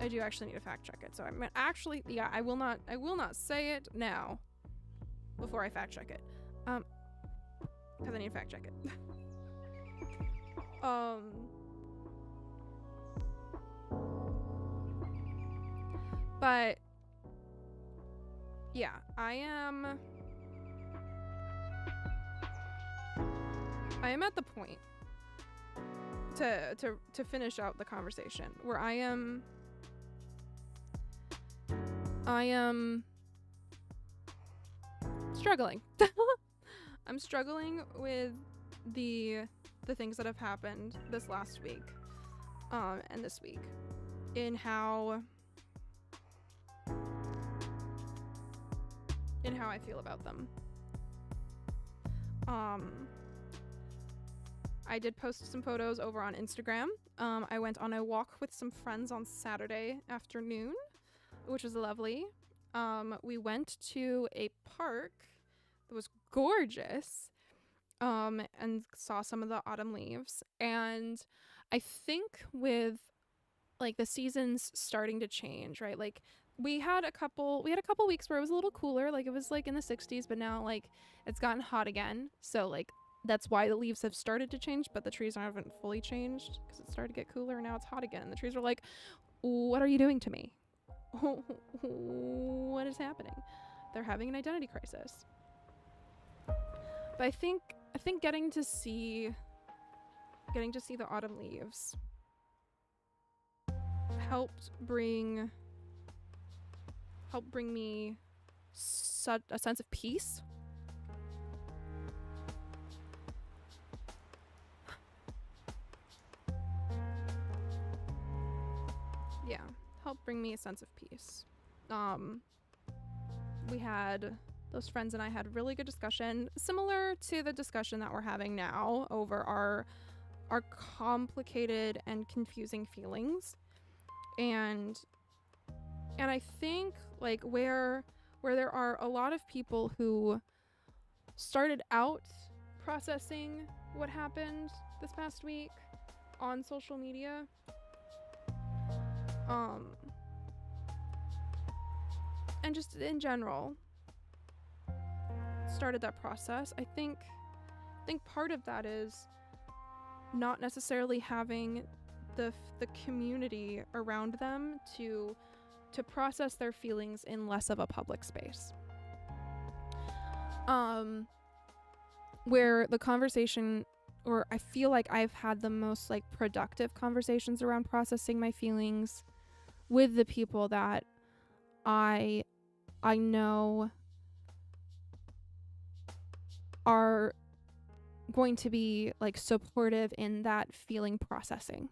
I do actually need to fact check it. So I'm actually, yeah, I will not say it now before I fact check it. Because I need to fact check it. But yeah, I am at the point to finish out the conversation where I am struggling. I'm struggling with the things that have happened this last week and this week in how I feel about them. I did post some photos over on Instagram. I went on a walk with some friends on Saturday afternoon, which was lovely. We went to a park that was gorgeous, and saw some of the autumn leaves. And I think with like the seasons starting to change, right? Like we had a couple weeks where it was a little cooler, like it was like in the 60s, but now like it's gotten hot again. So like that's why the leaves have started to change, but the trees haven't fully changed because it started to get cooler and now it's hot again. And the trees are like, what are you doing to me? What is happening? They're having an identity crisis. But I think getting to see the autumn leaves helped bring me a sense of peace. Yeah, helped bring me a sense of peace. Those friends and I had a really good discussion, similar to the discussion that we're having now over our complicated and confusing feelings. And I think like where there are a lot of people who started out processing what happened this past week on social media, and just in general started that process. I think part of that is not necessarily having the community around them to process their feelings in less of a public space, where the conversation, or I feel like I've had the most like productive conversations around processing my feelings with the people that I know are going to be like supportive in that feeling processing.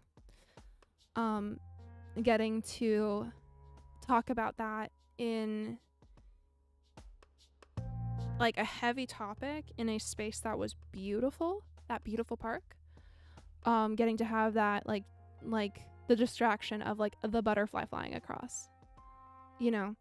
Getting to talk about that in like a heavy topic in a space that was beautiful, that beautiful park. Getting to have that like the distraction of like the butterfly flying across, you know.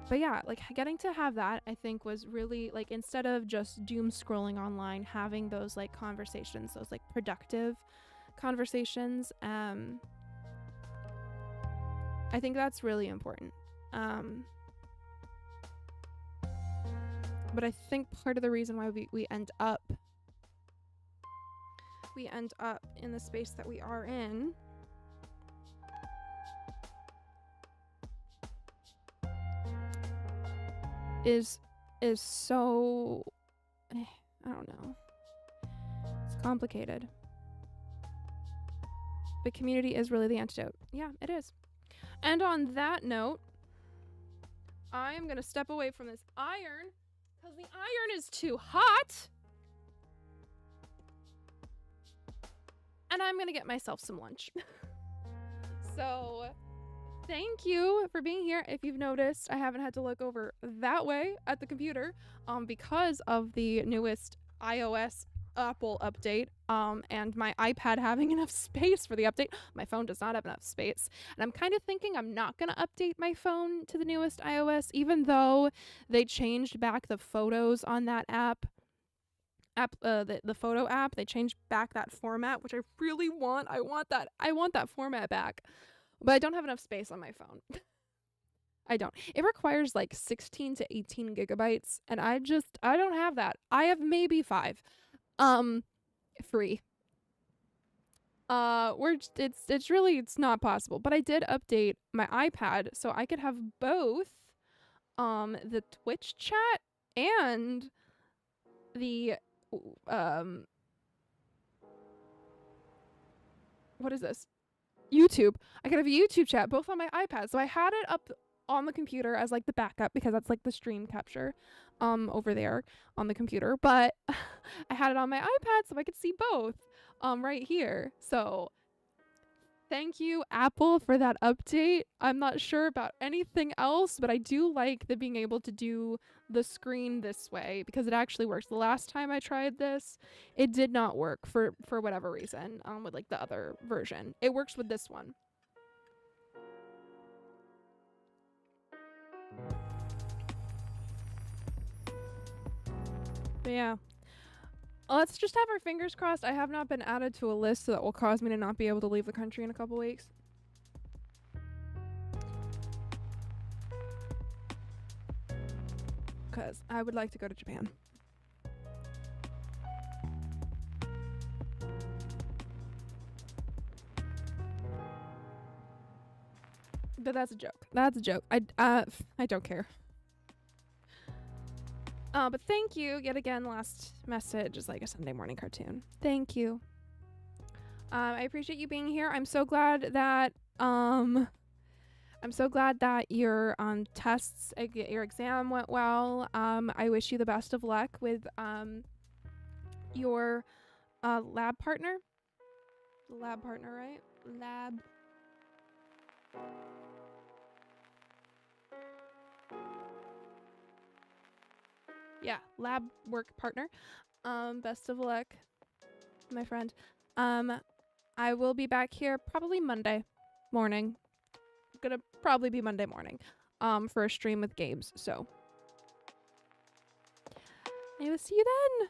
But yeah, like getting to have that, I think was really like, instead of just doom scrolling online, having those like conversations, those like productive conversations. I think that's really important. But I think part of the reason why we end up in the space that we are in is so, I don't know. complicated. But community is really the antidote. Yeah, it is. And on that note, I am going to step away from this iron because the iron is too hot. And I'm going to get myself some lunch. So thank you for being here. If you've noticed, I haven't had to look over that way at the computer because of the newest iOS Apple update and my iPad having enough space for the update. My phone does not have enough space. And I'm kind of thinking I'm not going to update my phone to the newest iOS, even though they changed back the photos on that the photo app. They changed back that format, which I really want. I want that format back. But I don't have enough space on my phone. I don't. It requires like 16 to 18 gigabytes, and I don't have that. I have maybe 5. Free. It's not possible. But I did update my iPad so I could have both the Twitch chat and the what is this? YouTube. I could have a YouTube chat both on my iPad. So I had it up on the computer as like the backup because that's like the stream capture over there on the computer, but I had it on my iPad so I could see both right here. So thank you, Apple, for that update. I'm not sure about anything else, but I do like the being able to do the screen this way because it actually works. The last time I tried this, it did not work for whatever reason with like the other version. It works with this one. But yeah. Let's just have our fingers crossed. I have not been added to a list that will cause me to not be able to leave the country in a couple weeks. Because I would like to go to Japan. But that's a joke. That's a joke. I don't care. But thank you yet again. Last message is like a Sunday morning cartoon. Thank you. I appreciate you being here. I'm so glad that your tests, your exam went well. I wish you the best of luck with your lab partner. Lab partner, right? Lab. Yeah, lab work partner. Best of luck, my friend. I will be back here probably Monday morning. Gonna probably be Monday morning for a stream with games. So I will see you then.